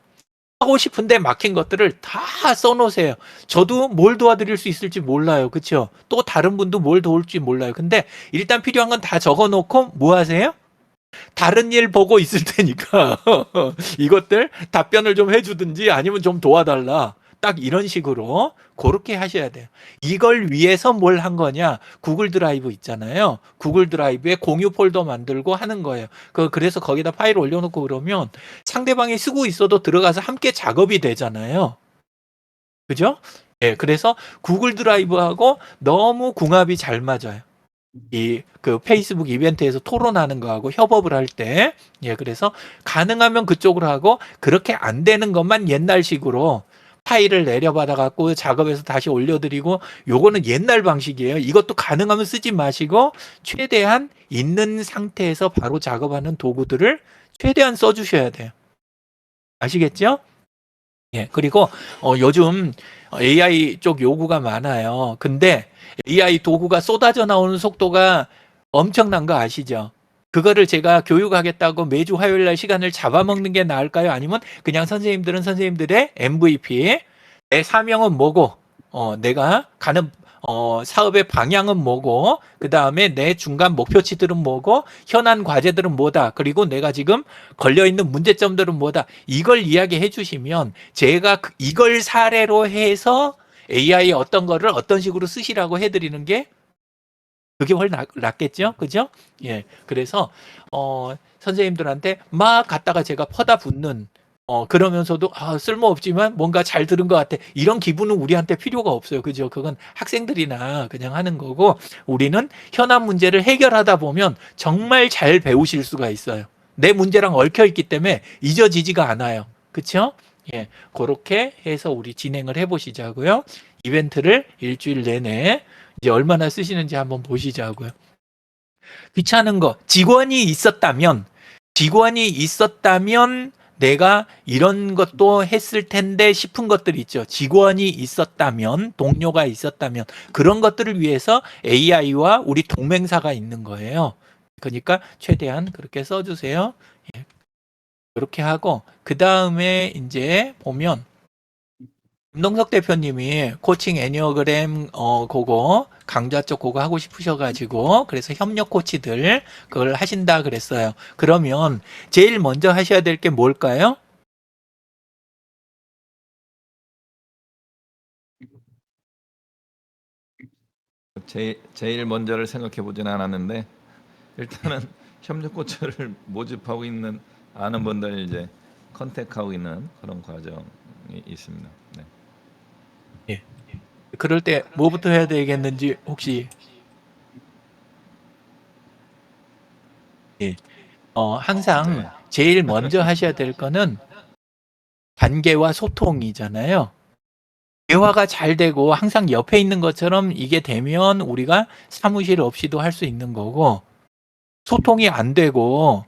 A: 하고 싶은데 막힌 것들을 다 써놓으세요. 저도 뭘 도와드릴 수 있을지 몰라요. 그렇죠? 또 다른 분도 뭘 도울지 몰라요. 근데 일단 필요한 건 다 적어놓고 뭐 하세요? 다른 일 보고 있을 테니까 이것들 답변을 좀 해주든지 아니면 좀 도와달라. 딱 이런 식으로 그렇게 하셔야 돼요. 이걸 위해서 뭘 한 거냐? 구글 드라이브 있잖아요. 구글 드라이브에 공유 폴더 만들고 하는 거예요. 그래서 거기다 파일 올려놓고 그러면 상대방이 쓰고 있어도 들어가서 함께 작업이 되잖아요. 그죠? 예, 그래서 구글 드라이브하고 너무 궁합이 잘 맞아요. 그 페이스북 이벤트에서 토론하는 거하고 협업을 할 때, 예, 그래서 가능하면 그쪽으로 하고 그렇게 안 되는 것만 옛날식으로 파일을 내려받아 갖고 작업해서 다시 올려드리고, 요거는 옛날 방식이에요. 이것도 가능하면 쓰지 마시고 최대한 있는 상태에서 바로 작업하는 도구들을 최대한 써주셔야 돼요. 아시겠죠? 예, 그리고 요즘 AI 쪽 요구가 많아요. 근데 AI 도구가 쏟아져 나오는 속도가 엄청난 거 아시죠? 그거를 제가 교육하겠다고 매주 화요일 날 시간을 잡아먹는 게 나을까요? 아니면 그냥 선생님들은 선생님들의 MVP, 내 사명은 뭐고, 내가 가는 사업의 방향은 뭐고, 그 다음에 내 중간 목표치들은 뭐고, 현안 과제들은 뭐다, 그리고 내가 지금 걸려있는 문제점들은 뭐다, 이걸 이야기해 주시면 제가 이걸 사례로 해서 AI 어떤 거를 어떤 식으로 쓰시라고 해드리는 게 그게 훨씬 낫겠죠? 그죠? 예. 그래서, 선생님들한테 막 갖다가 제가 퍼다 붓는, 그러면서도, 쓸모없지만 뭔가 잘 들은 것 같아. 이런 기분은 우리한테 필요가 없어요. 그죠? 그건 학생들이나 그냥 하는 거고, 우리는 현안 문제를 해결하다 보면 정말 잘 배우실 수가 있어요. 내 문제랑 얽혀 있기 때문에 잊어지지가 않아요. 그쵸? 예. 그렇게 해서 우리 진행을 해보시자고요. 이벤트를 일주일 내내 이제 얼마나 쓰시는지 한번 보시자고요. 귀찮은 거, 직원이 있었다면 내가 이런 것도 했을 텐데 싶은 것들 있죠. 직원이 있었다면, 동료가 있었다면, 그런 것들을 위해서 AI와 우리 동맹사가 있는 거예요. 그러니까 최대한 그렇게 써주세요. 예. 이렇게 하고, 그 다음에 이제 보면, 김동석 대표님이 코칭 애니어그램 그거 강좌 쪽 그거 하고 싶으셔가지고 그래서 협력 코치들 그걸 하신다 그랬어요. 그러면 제일 먼저 하셔야 될 게 뭘까요?
B: 제일 먼저를 생각해 보진 않았는데 일단은 협력 코치를 모집하고 있는 아는 분들 이제 컨택하고 있는 그런 과정이 있습니다. 네.
A: 예. 그럴 때 뭐부터 해야 되겠는지 혹시 예. 항상
B: 네.
A: 제일 먼저 하셔야 될 거는 관계와 소통이잖아요. 대화가 잘 되고 항상 옆에 있는 것처럼 이게 되면 우리가 사무실 없이도 할 수 있는 거고, 소통이 안 되고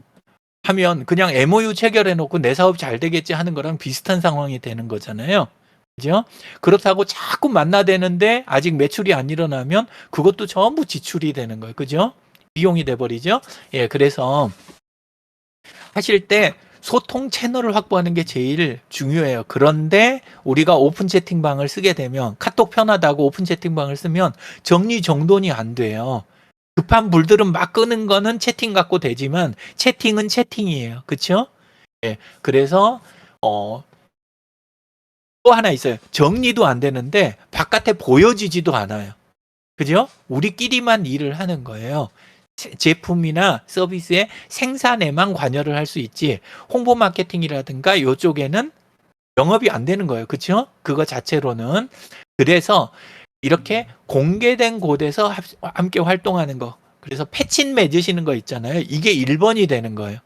A: 하면 그냥 MOU 체결해 놓고 내 사업 잘 되겠지 하는 거랑 비슷한 상황이 되는 거잖아요. 그죠? 그렇다고 자꾸 만나대는데 아직 매출이 안 일어나면 그것도 전부 지출이 되는 거예요. 그죠? 비용이 돼 버리죠. 예, 그래서 하실 때 소통 채널을 확보하는 게 제일 중요해요. 그런데 우리가 오픈 채팅방을 쓰게 되면, 카톡 편하다고 오픈 채팅방을 쓰면 정리정돈이 안 돼요. 급한 불들은 막 끄는 거는 채팅 갖고 되지만 채팅은 채팅이에요. 그렇죠? 예. 그래서 또 하나 있어요. 정리도 안 되는데 바깥에 보여지지도 않아요. 그죠? 우리끼리만 일을 하는 거예요. 제품이나 서비스의 생산에만 관여를 할 수 있지, 홍보 마케팅이라든가 이쪽에는 영업이 안 되는 거예요. 그렇죠? 그거 자체로는. 그래서 이렇게 공개된 곳에서 함께 활동하는 거. 그래서 패친 맺으시는 거 있잖아요. 이게 1번이 되는 거예요.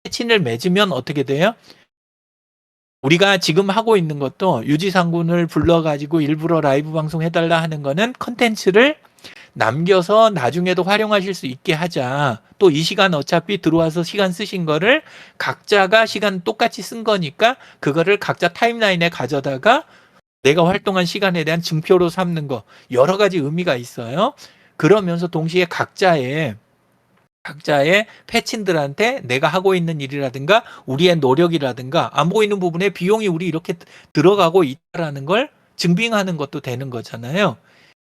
A: 패친을 맺으면 어떻게 돼요? 우리가 지금 하고 있는 것도 유지상군을 불러가지고 일부러 라이브 방송 해달라 하는 거는 컨텐츠를 남겨서 나중에도 활용하실 수 있게 하자. 또 이 시간 어차피 들어와서 시간 쓰신 거를 각자가 시간 똑같이 쓴 거니까 그거를 각자 타임라인에 가져다가 내가 활동한 시간에 대한 증표로 삼는 거, 여러 가지 의미가 있어요. 그러면서 동시에 각자의 패친들한테 내가 하고 있는 일이라든가 우리의 노력이라든가 안 보이는 부분에 비용이 우리 이렇게 들어가고 있다라는 걸 증빙하는 것도 되는 거잖아요.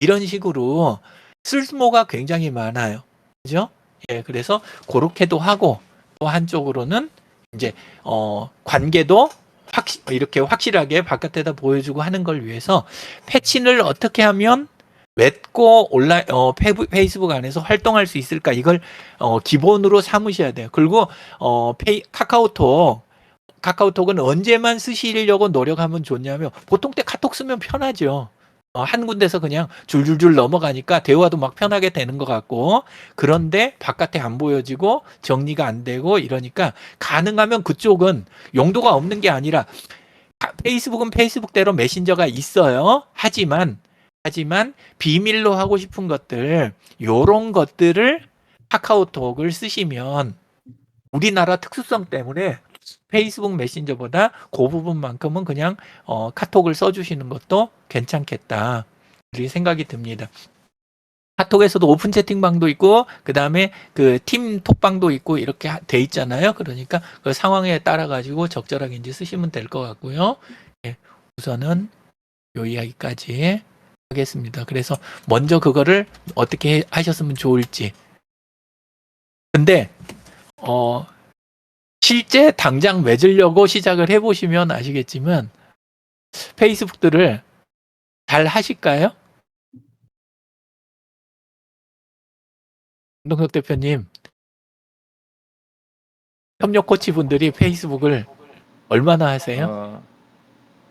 A: 이런 식으로 쓸모가 굉장히 많아요. 그죠? 예, 그래서 그렇게도 하고, 또 한쪽으로는 이제 관계도 이렇게 확실하게 바깥에다 보여주고 하는 걸 위해서 패친을 어떻게 하면 맺고 페이스북 안에서 활동할 수 있을까 이걸 기본으로 삼으셔야 돼요. 그리고 카카오톡은 언제만 쓰시려고 노력하면 좋냐면 보통 때 카톡 쓰면 편하죠. 한 군데서 그냥 줄줄줄 넘어가니까 대화도 막 편하게 되는 것 같고, 그런데 바깥에 안 보여지고 정리가 안 되고 이러니까 가능하면 그쪽은 용도가 없는 게 아니라 페이스북은 페이스북대로 메신저가 있어요. 하지만 비밀로 하고 싶은 것들, 요런 것들을 카카오톡을 쓰시면 우리나라 특수성 때문에 페이스북 메신저보다 그 부분만큼은 그냥 카톡을 써주시는 것도 괜찮겠다 그렇게 생각이 듭니다. 카톡에서도 오픈 채팅방도 있고 그 다음에 그 팀 톡방도 있고 이렇게 돼 있잖아요. 그러니까 그 상황에 따라 가지고 적절하게 이제 쓰시면 될 것 같고요. 예, 우선은 요 이야기까지 하겠습니다. 그래서 먼저 그거를 어떻게 하셨으면 좋을지. 근데 실제 당장 맺으려고 시작을 해보시면 아시겠지만 페이스북들을 잘 하실까요? 운동석 대표님, 협력 코치 분들이 페이스북을 얼마나 하세요?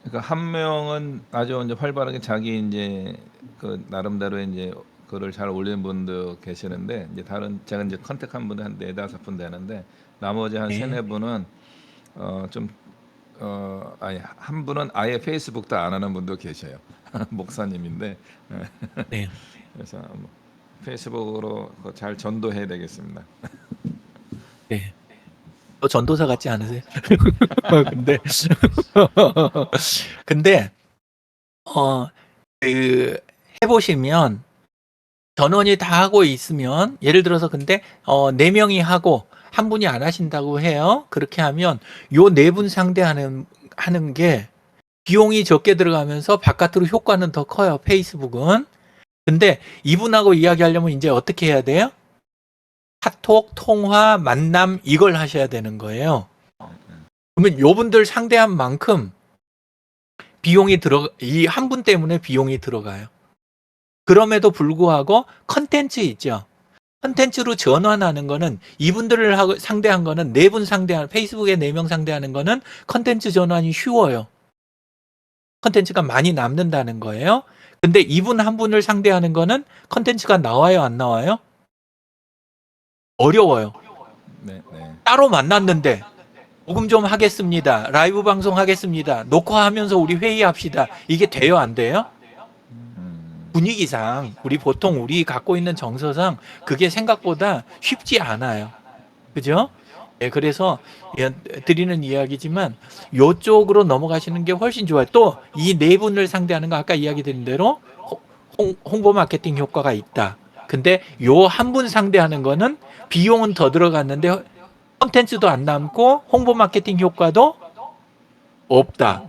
B: 그러니까 한 명은 아주 이제 활발하게 자기 이제 그 나름대로 이제 글을 잘 올리는 분도 계시는데, 이제 다른 제가 이제 컨택한 분들 한 4-5분 되는데, 나머지 한
A: 네.
B: 3-4분은 아니 한 분은 아예 페이스북도 안 하는 분도 계셔요. 목사님인데.
A: 네.
B: 그래서 뭐 페이스북으로 그거 잘 전도해야 되겠습니다.
A: 네. 전도사 같지 않으세요? 근데 근데 그 해보시면 전원이 다 하고 있으면 예를 들어서 근데 4명이 하고 한 분이 안 하신다고 해요. 그렇게 하면 요 4분 상대하는 게 비용이 적게 들어가면서 바깥으로 효과는 더 커요. 페이스북은. 근데 이분하고 이야기하려면 이제 어떻게 해야 돼요? 카톡, 통화, 만남 이걸 하셔야 되는 거예요. 그러면 요분들 상대한 만큼 비용이 이 한 분 때문에 비용이 들어가요. 그럼에도 불구하고 컨텐츠 있죠. 컨텐츠로 전환하는 거는 이분들을 상대한 거는 4분 상대하는 페이스북에 4명 상대하는 거는 컨텐츠 전환이 쉬워요. 컨텐츠가 많이 남는다는 거예요. 근데 이분 한 분을 상대하는 거는 컨텐츠가 나와요, 안 나와요? 어려워요.
B: 네, 네.
A: 따로 만났는데 녹음 좀 하겠습니다. 라이브 방송 하겠습니다. 녹화하면서 우리 회의합시다. 이게 돼요, 안 돼요? 분위기상 우리 갖고 있는 정서상 그게 생각보다 쉽지 않아요. 그죠? 예, 그래서 드리는 이야기지만 요쪽으로 넘어가시는 게 훨씬 좋아요. 또 이 4분을 상대하는 거 아까 이야기 드린 대로 홍보 마케팅 효과가 있다. 근데 요 한 분 상대하는 거는 비용은 더 들어갔는데 콘텐츠도 안 남고 홍보 마케팅 효과도 없다.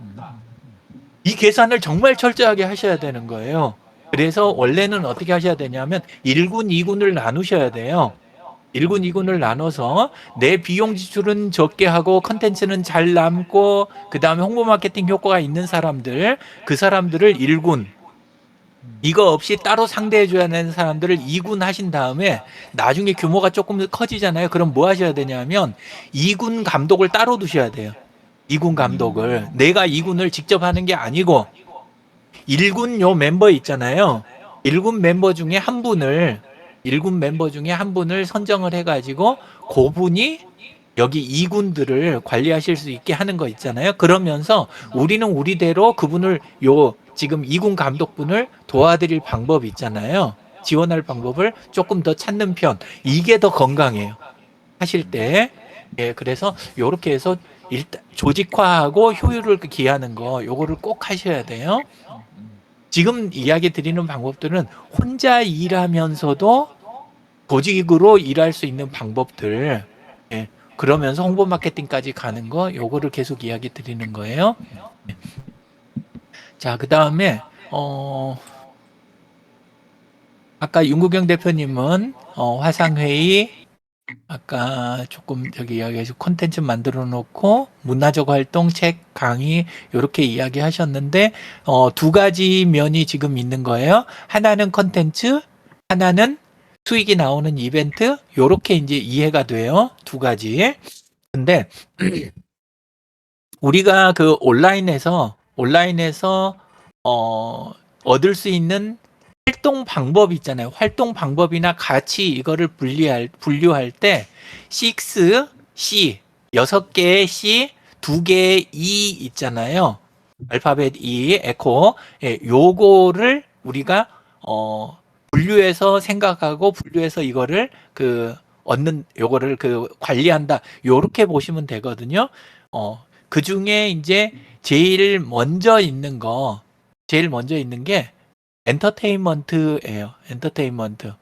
A: 이 계산을 정말 철저하게 하셔야 되는 거예요. 그래서 원래는 어떻게 하셔야 되냐면 1군, 2군을 나누셔야 돼요. 1군, 2군을 나눠서 내 비용 지출은 적게 하고 컨텐츠는 잘 남고 그 다음에 홍보 마케팅 효과가 있는 사람들, 그 사람들을 1군, 이거 없이 따로 상대해 줘야 되는 사람들을 2군 하신 다음에 나중에 규모가 조금 커지잖아요. 그럼 뭐 하셔야 되냐면 2군 감독을 따로 두셔야 돼요. 2군 감독을. 내가 2군을 직접 하는 게 아니고 1군 요 멤버 있잖아요. 1군 멤버 중에 한 분을 선정을 해가지고 그분이 여기 2군들을 관리하실 수 있게 하는 거 있잖아요. 그러면서 우리는 우리대로 그분을 지금 2군 감독분을 도와드릴 방법이 있잖아요. 지원할 방법을 조금 더 찾는 편. 이게 더 건강해요. 하실 때. 예, 그래서 요렇게 해서 일단 조직화하고 효율을 기하는 거 요거를 꼭 하셔야 돼요. 지금 이야기 드리는 방법들은 혼자 일하면서도 조직으로 일할 수 있는 방법들. 예, 그러면서 홍보 마케팅까지 가는 거 요거를 계속 이야기 드리는 거예요. 예. 자, 그다음에 아까 윤국영 대표님은 화상회의, 아까 조금 저기 이야기해서 콘텐츠 만들어 놓고 문화적 활동, 책, 강의 요렇게 이야기하셨는데 두 가지 면이 지금 있는 거예요. 하나는 콘텐츠, 하나는 수익이 나오는 이벤트. 요렇게 이제 이해가 돼요. 두 가지. 근데 우리가 그 온라인에서 얻을 수 있는 활동 방법 있잖아요. 활동 방법이나 가치 이거를 분류할 때 6, C, 6개의 C, 2개의 E 있잖아요. 알파벳 E, 에코. 예, 요거를 우리가 분류해서 생각하고 분류해서 이거를 요거를 관리한다. 요렇게 보시면 되거든요. 그 중에 이제 제일 먼저 있는 게 엔터테인먼트예요. 엔터테인먼트.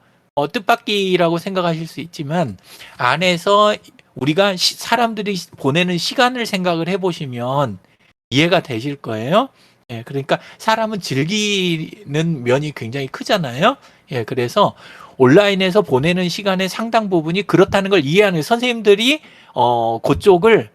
A: 뜻밖이라고 생각하실 수 있지만 안에서 우리가 사람들이 보내는 시간을 생각을 해보시면 이해가 되실 거예요. 예, 그러니까 사람은 즐기는 면이 굉장히 크잖아요. 예, 그래서 온라인에서 보내는 시간의 상당 부분이 그렇다는 걸 이해하는 선생님들이 그쪽을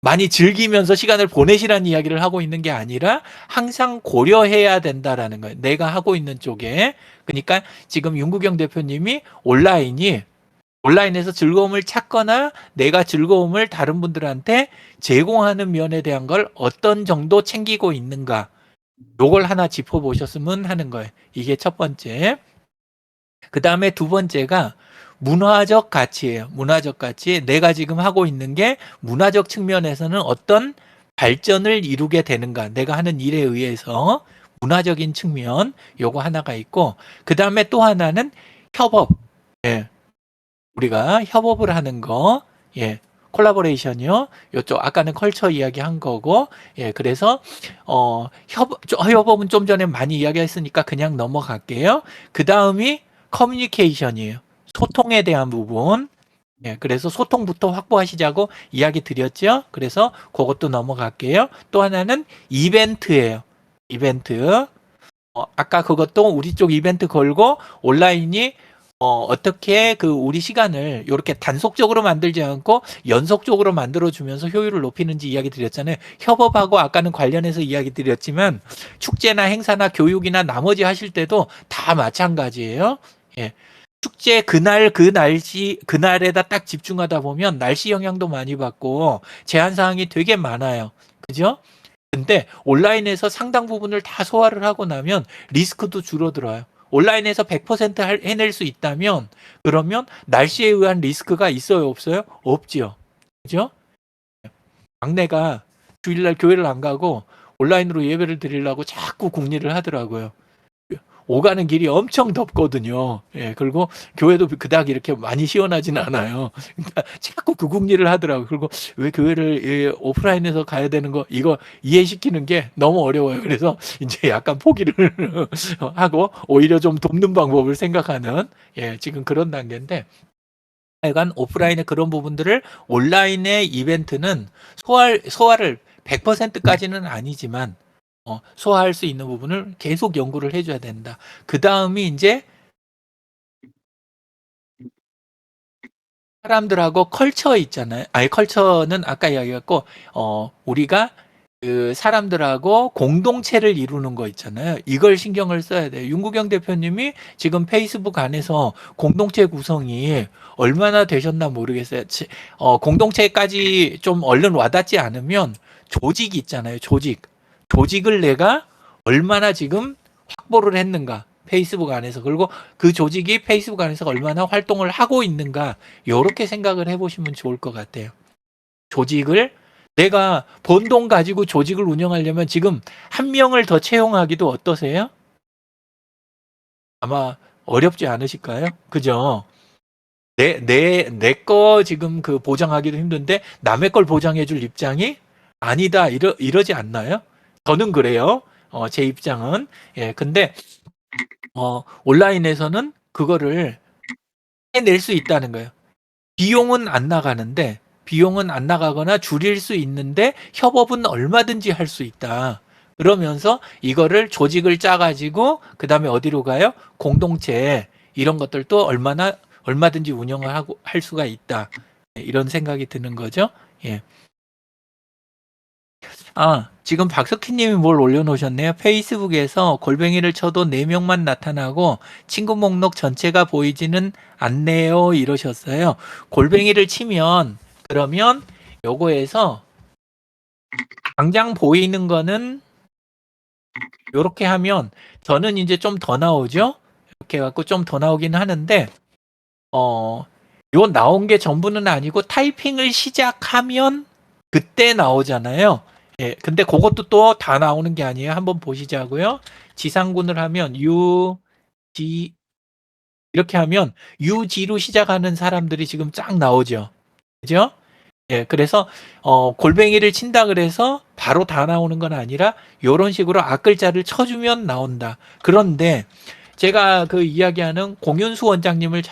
A: 많이 즐기면서 시간을 보내시라는 이야기를 하고 있는 게 아니라 항상 고려해야 된다라는 거예요. 내가 하고 있는 쪽에. 그러니까 지금 윤구경 대표님이 온라인에서 즐거움을 찾거나 내가 즐거움을 다른 분들한테 제공하는 면에 대한 걸 어떤 정도 챙기고 있는가. 요걸 하나 짚어보셨으면 하는 거예요. 이게 첫 번째. 그 다음에 두 번째가 문화적 가치예요. 문화적 가치. 내가 지금 하고 있는 게 문화적 측면에서는 어떤 발전을 이루게 되는가. 내가 하는 일에 의해서 문화적인 측면 요거 하나가 있고 그 다음에 또 하나는 협업. 예. 우리가 협업을 하는 거. 예. 콜라보레이션이요. 요쪽 아까는 컬처 이야기 한 거고. 예. 그래서 협업은 좀 전에 많이 이야기했으니까 그냥 넘어갈게요. 그 다음이 커뮤니케이션이에요. 소통에 대한 부분. 예, 그래서 소통부터 확보하시자고 이야기 드렸죠. 그래서 그것도 넘어갈게요. 또 하나는 이벤트예요. 이벤트. 아까 그것도 우리 쪽 이벤트 걸고 온라인이 어떻게 우리 시간을 이렇게 단속적으로 만들지 않고 연속적으로 만들어주면서 효율을 높이는지 이야기 드렸잖아요. 협업하고 아까는 관련해서 이야기 드렸지만 축제나 행사나 교육이나 나머지 하실 때도 다 마찬가지예요. 예. 축제 그날에다 딱 집중하다 보면 날씨 영향도 많이 받고 제한 사항이 되게 많아요. 그죠? 근데 온라인에서 상당 부분을 다 소화를 하고 나면 리스크도 줄어들어요. 온라인에서 100% 해낼 수 있다면 그러면 날씨에 의한 리스크가 있어요, 없어요? 없지요. 그죠? 막내가 주일날 교회를 안 가고 온라인으로 예배를 드리려고 자꾸 궁리를 하더라고요. 오가는 길이 엄청 덥거든요. 예, 그리고 교회도 그닥 이렇게 많이 시원하진 않아요. 그러니까 자꾸 그 궁리를 하더라고요. 그리고 왜 교회를 오프라인에서 가야 되는 거 이거 이해시키는 게 너무 어려워요. 그래서 이제 약간 포기를 하고 오히려 좀 돕는 방법을 생각하는 지금 그런 단계인데 하여간 오프라인의 그런 부분들을 온라인의 이벤트는 소화를 100%까지는 아니지만 소화할 수 있는 부분을 계속 연구를 해줘야 된다. 그 다음이 이제 사람들하고 컬처 있잖아요. 아니 컬처는 아까 이야기했고 우리가 그 사람들하고 공동체를 이루는 거 있잖아요. 이걸 신경을 써야 돼요. 윤구경 대표님이 지금 페이스북 안에서 공동체 구성이 얼마나 되셨나 모르겠어요. 공동체까지 좀 얼른 와닿지 않으면 조직이 있잖아요. 조직을 내가 얼마나 지금 확보를 했는가. 페이스북 안에서. 그리고 그 조직이 페이스북 안에서 얼마나 활동을 하고 있는가. 이렇게 생각을 해보시면 좋을 것 같아요. 조직을 내가 번 돈 가지고 조직을 운영하려면 지금 한 명을 더 채용하기도 어떠세요? 아마 어렵지 않으실까요? 그죠? 내 거 지금 보장하기도 힘든데 남의 걸 보장해 줄 입장이 아니다. 이러지 않나요? 저는 그래요. 제 입장은. 예, 근데, 온라인에서는 그거를 해낼 수 있다는 거예요. 비용은 안 나가거나 줄일 수 있는데 협업은 얼마든지 할 수 있다. 그러면서 이거를 조직을 짜가지고 그 다음에 어디로 가요? 공동체 이런 것들도 얼마든지 운영을 할 수가 있다. 이런 생각이 드는 거죠. 예. 지금 박석희님이 뭘 올려놓으셨네요. 페이스북에서 골뱅이를 쳐도 4명만 나타나고 친구 목록 전체가 보이지는 않네요. 이러셨어요. 골뱅이를 치면 그러면 요거에서 당장 보이는 거는 요렇게 하면 저는 이제 좀 더 나오죠. 이렇게 해갖고 좀 더 나오긴 하는데 요 나온 게 전부는 아니고 타이핑을 시작하면 그때 나오잖아요. 예, 근데 그것도 또 다 나오는 게 아니에요. 한번 보시자고요. 지상군을 하면 UG 이렇게 하면 UG로 시작하는 사람들이 지금 쫙 나오죠. 그죠? 예, 그래서 골뱅이를 친다 그래서 바로 다 나오는 건 아니라 요런 식으로 앞글자를 쳐주면 나온다. 그런데 제가 그 이야기하는 공윤수 원장님을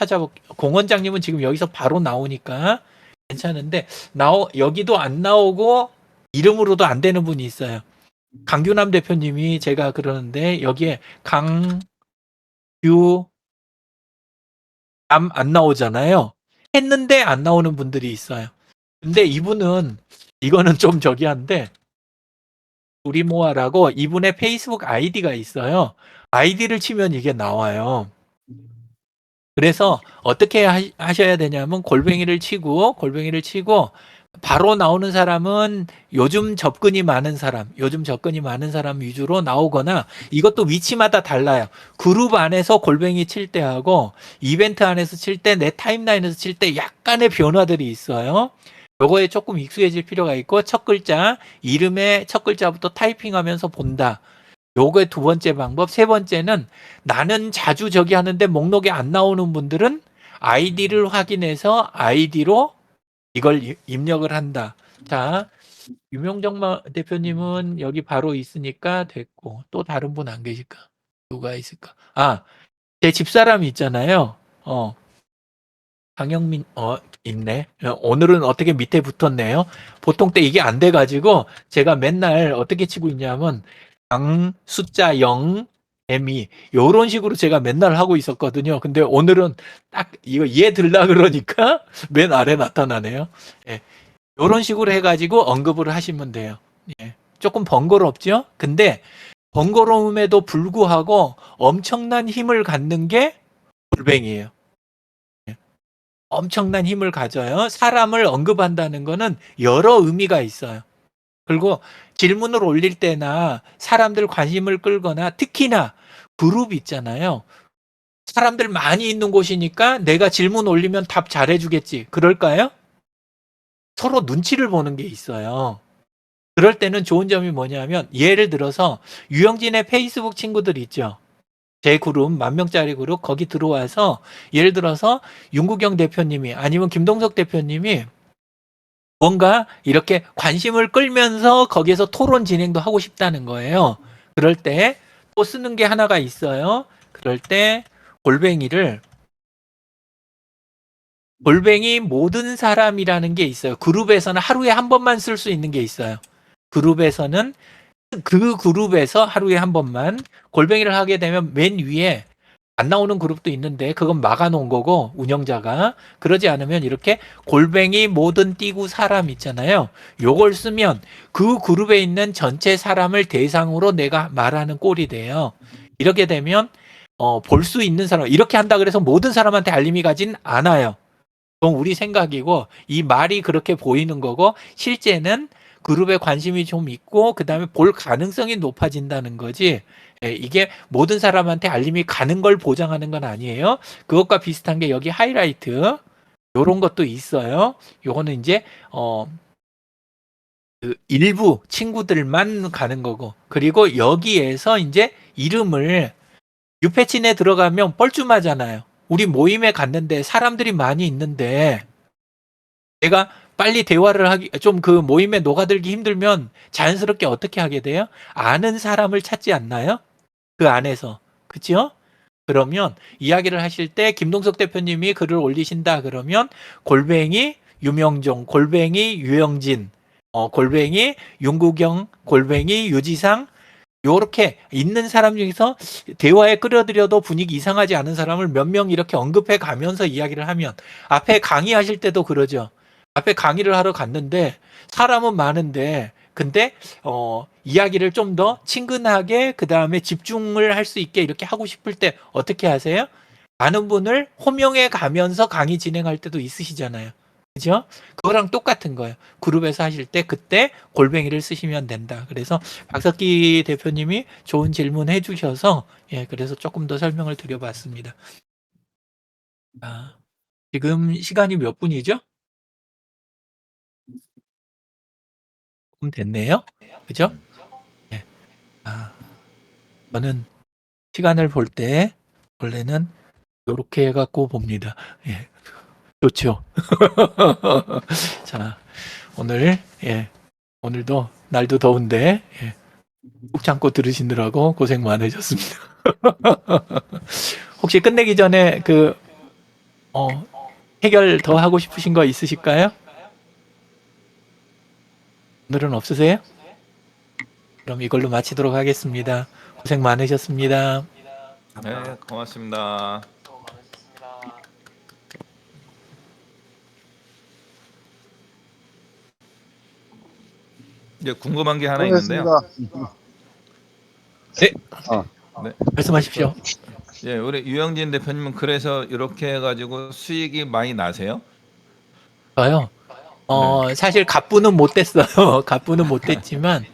A: 공 원장님은 지금 여기서 바로 나오니까 괜찮은데 여기도 안 나오고 이름으로도 안 되는 분이 있어요. 강규남 대표님이 제가 그러는데 여기에 강규남 안 나오잖아요. 했는데 안 나오는 분들이 있어요. 근데 이거는 좀 저기 한데 우리모아라고 이분의 페이스북 아이디가 있어요. 아이디를 치면 이게 나와요. 그래서 어떻게 하셔야 되냐면 골뱅이를 치고 바로 나오는 사람은 요즘 접근이 많은 사람 위주로 나오거나 이것도 위치마다 달라요. 그룹 안에서 골뱅이 칠 때하고 이벤트 안에서 칠 때 내 타임라인에서 칠 때 약간의 변화들이 있어요. 요거에 조금 익숙해질 필요가 있고 첫 글자, 이름의 첫 글자부터 타이핑하면서 본다. 요거의 두 번째 방법. 세 번째는 나는 자주 저기 하는데 목록에 안 나오는 분들은 아이디를 확인해서 아이디로 이걸 입력을 한다. 자, 유명정 대표님은 여기 바로 있으니까 됐고 또 다른 분 안 계실까? 누가 있을까? 제 집사람이 있잖아요. 강영민 있네. 오늘은 어떻게 밑에 붙었네요. 보통 때 이게 안 돼가지고 제가 맨날 어떻게 치고 있냐면 숫자 0 M2 요런 식으로 제가 맨날 하고 있었거든요. 근데 오늘은 딱 이거 얘 들라 그러니까 맨 아래 나타나네요. 예. 요런 식으로 해가지고 언급을 하시면 돼요. 예. 조금 번거롭죠? 근데 번거로움에도 불구하고 엄청난 힘을 갖는 게 골뱅이에요. 엄청난 힘을 가져요. 사람을 언급한다는 거는 여러 의미가 있어요. 그리고 질문을 올릴 때나 사람들 관심을 끌거나 특히나 그룹 있잖아요. 사람들 많이 있는 곳이니까 내가 질문 올리면 답 잘해주겠지. 그럴까요? 서로 눈치를 보는 게 있어요. 그럴 때는 좋은 점이 뭐냐면 예를 들어서 유영진의 페이스북 친구들 있죠. 제 그룹 10,000명짜리 그룹 거기 들어와서 예를 들어서 윤구경 대표님이 아니면 김동석 대표님이 뭔가 이렇게 관심을 끌면서 거기에서 토론 진행도 하고 싶다는 거예요. 그럴 때 또 쓰는 게 하나가 있어요. 그럴 때 골뱅이 모든 사람이라는 게 있어요. 그룹에서는 하루에 한 번만 쓸 수 있는 게 있어요. 그룹에서는 그 그룹에서 하루에 한 번만 골뱅이를 하게 되면 맨 위에 안 나오는 그룹도 있는데 그건 막아놓은 거고 운영자가 그러지 않으면 이렇게 골뱅이 모든 띄구 사람 있잖아요. 요걸 쓰면 그 그룹에 있는 전체 사람을 대상으로 내가 말하는 꼴이 돼요. 이렇게 되면 볼 수 있는 사람 이렇게 한다 그래서 모든 사람한테 알림이 가진 않아요. 그건 우리 생각이고 이 말이 그렇게 보이는 거고 실제는 그룹에 관심이 좀 있고 그다음에 볼 가능성이 높아진다는 거지. 예, 이게 모든 사람한테 알림이 가는 걸 보장하는 건 아니에요. 그것과 비슷한 게 여기 하이라이트 요런 것도 있어요. 요거는 이제 그 일부 친구들만 가는 거고 그리고 여기에서 이제 이름을 유패친에 들어가면 뻘쭘하잖아요. 우리 모임에 갔는데 사람들이 많이 있는데 내가 빨리 대화를 하기 좀 그 모임에 녹아들기 힘들면 자연스럽게 어떻게 하게 돼요? 아는 사람을 찾지 않나요? 그 안에서. 그렇죠? 그러면 이야기를 하실 때 김동석 대표님이 글을 올리신다 그러면 골뱅이 유명종, 골뱅이 유영진, 골뱅이 윤구경, 골뱅이 유지상 요렇게 있는 사람 중에서 대화에 끌어들여도 분위기 이상하지 않은 사람을 몇 명 이렇게 언급해 가면서 이야기를 하면 앞에 강의하실 때도 그러죠. 앞에 강의를 하러 갔는데 사람은 많은데 근데 이야기를 좀 더 친근하게 그다음에 집중을 할 수 있게 이렇게 하고 싶을 때 어떻게 하세요? 많은 분을 호명해 가면서 강의 진행할 때도 있으시잖아요. 그죠? 그거랑 똑같은 거예요. 그룹에서 하실 때 그때 골뱅이를 쓰시면 된다. 그래서 박석기 대표님이 좋은 질문 해주셔서 그래서 조금 더 설명을 드려봤습니다. 지금 시간이 몇 분이죠? 조금 됐네요. 그죠? 예. 저는 시간을 볼 때 원래는 이렇게 해갖고 봅니다. 예. 좋죠. 자, 오늘도 날도 더운데 꾹 참고 들으시느라고 고생 많으셨습니다. 혹시 끝내기 전에 해결 더 하고 싶으신 거 있으실까요? 오늘은 없으세요? 그럼 이걸로 마치도록 하겠습니다. 고생 많으셨습니다.
B: 네, 고맙습니다. 이제 궁금한 게 하나 있는데요.
A: 네.
B: 네.
A: 말씀하십시오.
B: 예, 우리 유영진 대표님은 그래서 이렇게 해가지고 수익이 많이 나세요?
A: 저요. 사실 갑부는 못 됐어요. 갑부는 못 됐지만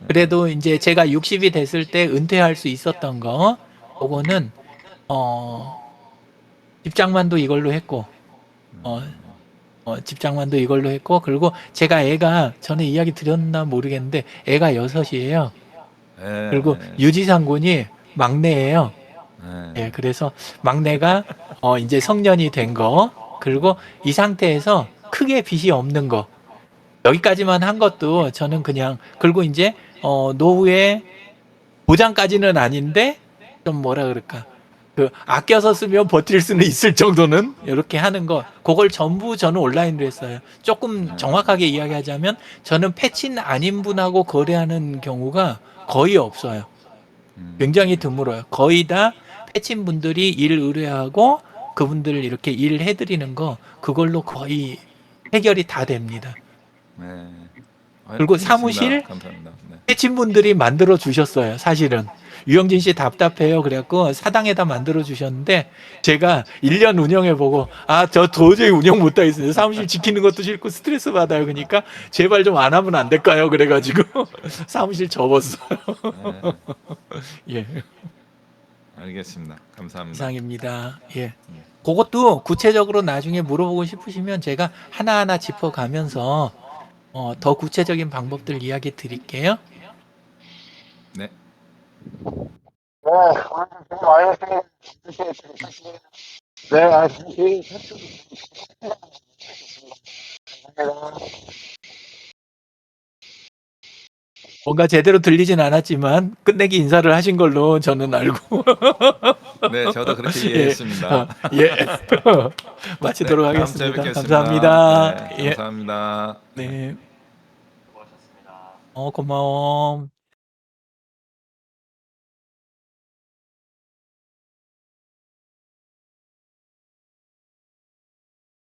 A: 그래도 이제 제가 60이 됐을 때 은퇴할 수 있었던 거 그거는 집장만도 이걸로 했고 집장만도 이걸로 했고 그리고 제가 애가 전에 이야기 드렸나 모르겠는데 애가 6이에요.
B: 예,
A: 그리고
B: 예,
A: 유지상 군이 막내예요.
B: 예.
A: 그래서 막내가 이제 성년이 된 거 그리고 이 상태에서 크게 빚이 없는 거 여기까지만 한 것도 저는 그냥 그리고 이제 노후에 보장까지는 아닌데 좀 뭐라 그럴까 아껴서 쓰면 버틸 수는 있을 정도는 이렇게 하는 거 그걸 전부 저는 온라인으로 했어요. 조금 정확하게 이야기하자면 저는 패친 아닌 분하고 거래하는 경우가 거의 없어요. 굉장히 드물어요. 거의 다 패친 분들이 일 의뢰하고 그분들 이렇게 일 해드리는 거 그걸로 거의 해결이 다 됩니다.
B: 네.
A: 그리고
B: 알겠습니다.
A: 사무실
B: 감사합니다. 네.
A: 패친 분들이 만들어 주셨어요. 사실은 유영진 씨 답답해요. 그래갖고 사당에다 만들어 주셨는데 제가 1년 운영해 보고 저 도저히 운영 못 하겠어요. 사무실 지키는 것도 싫고 스트레스 받아요. 그러니까 제발 좀 안 하면 안 될까요? 그래가지고 사무실 접었어요.
B: 네.
A: 예.
B: 알겠습니다. 감사합니다.
A: 이상입니다. 예. 그것도 구체적으로 나중에 물어보고 싶으시면 제가 하나하나 짚어가면서 더 구체적인 방법들 이야기 드릴게요.
B: 네.
A: 뭔가 제대로 들리진 않았지만 끝내기 인사를 하신 걸로 저는 알고
B: 네, 저도 그렇게 이해했습니다.
A: 예. 마치도록
B: 네, 다음 주에
A: 하겠습니다.
B: 뵙겠습니다.
A: 감사합니다.
B: 네, 감사합니다.
A: 네. 고마워.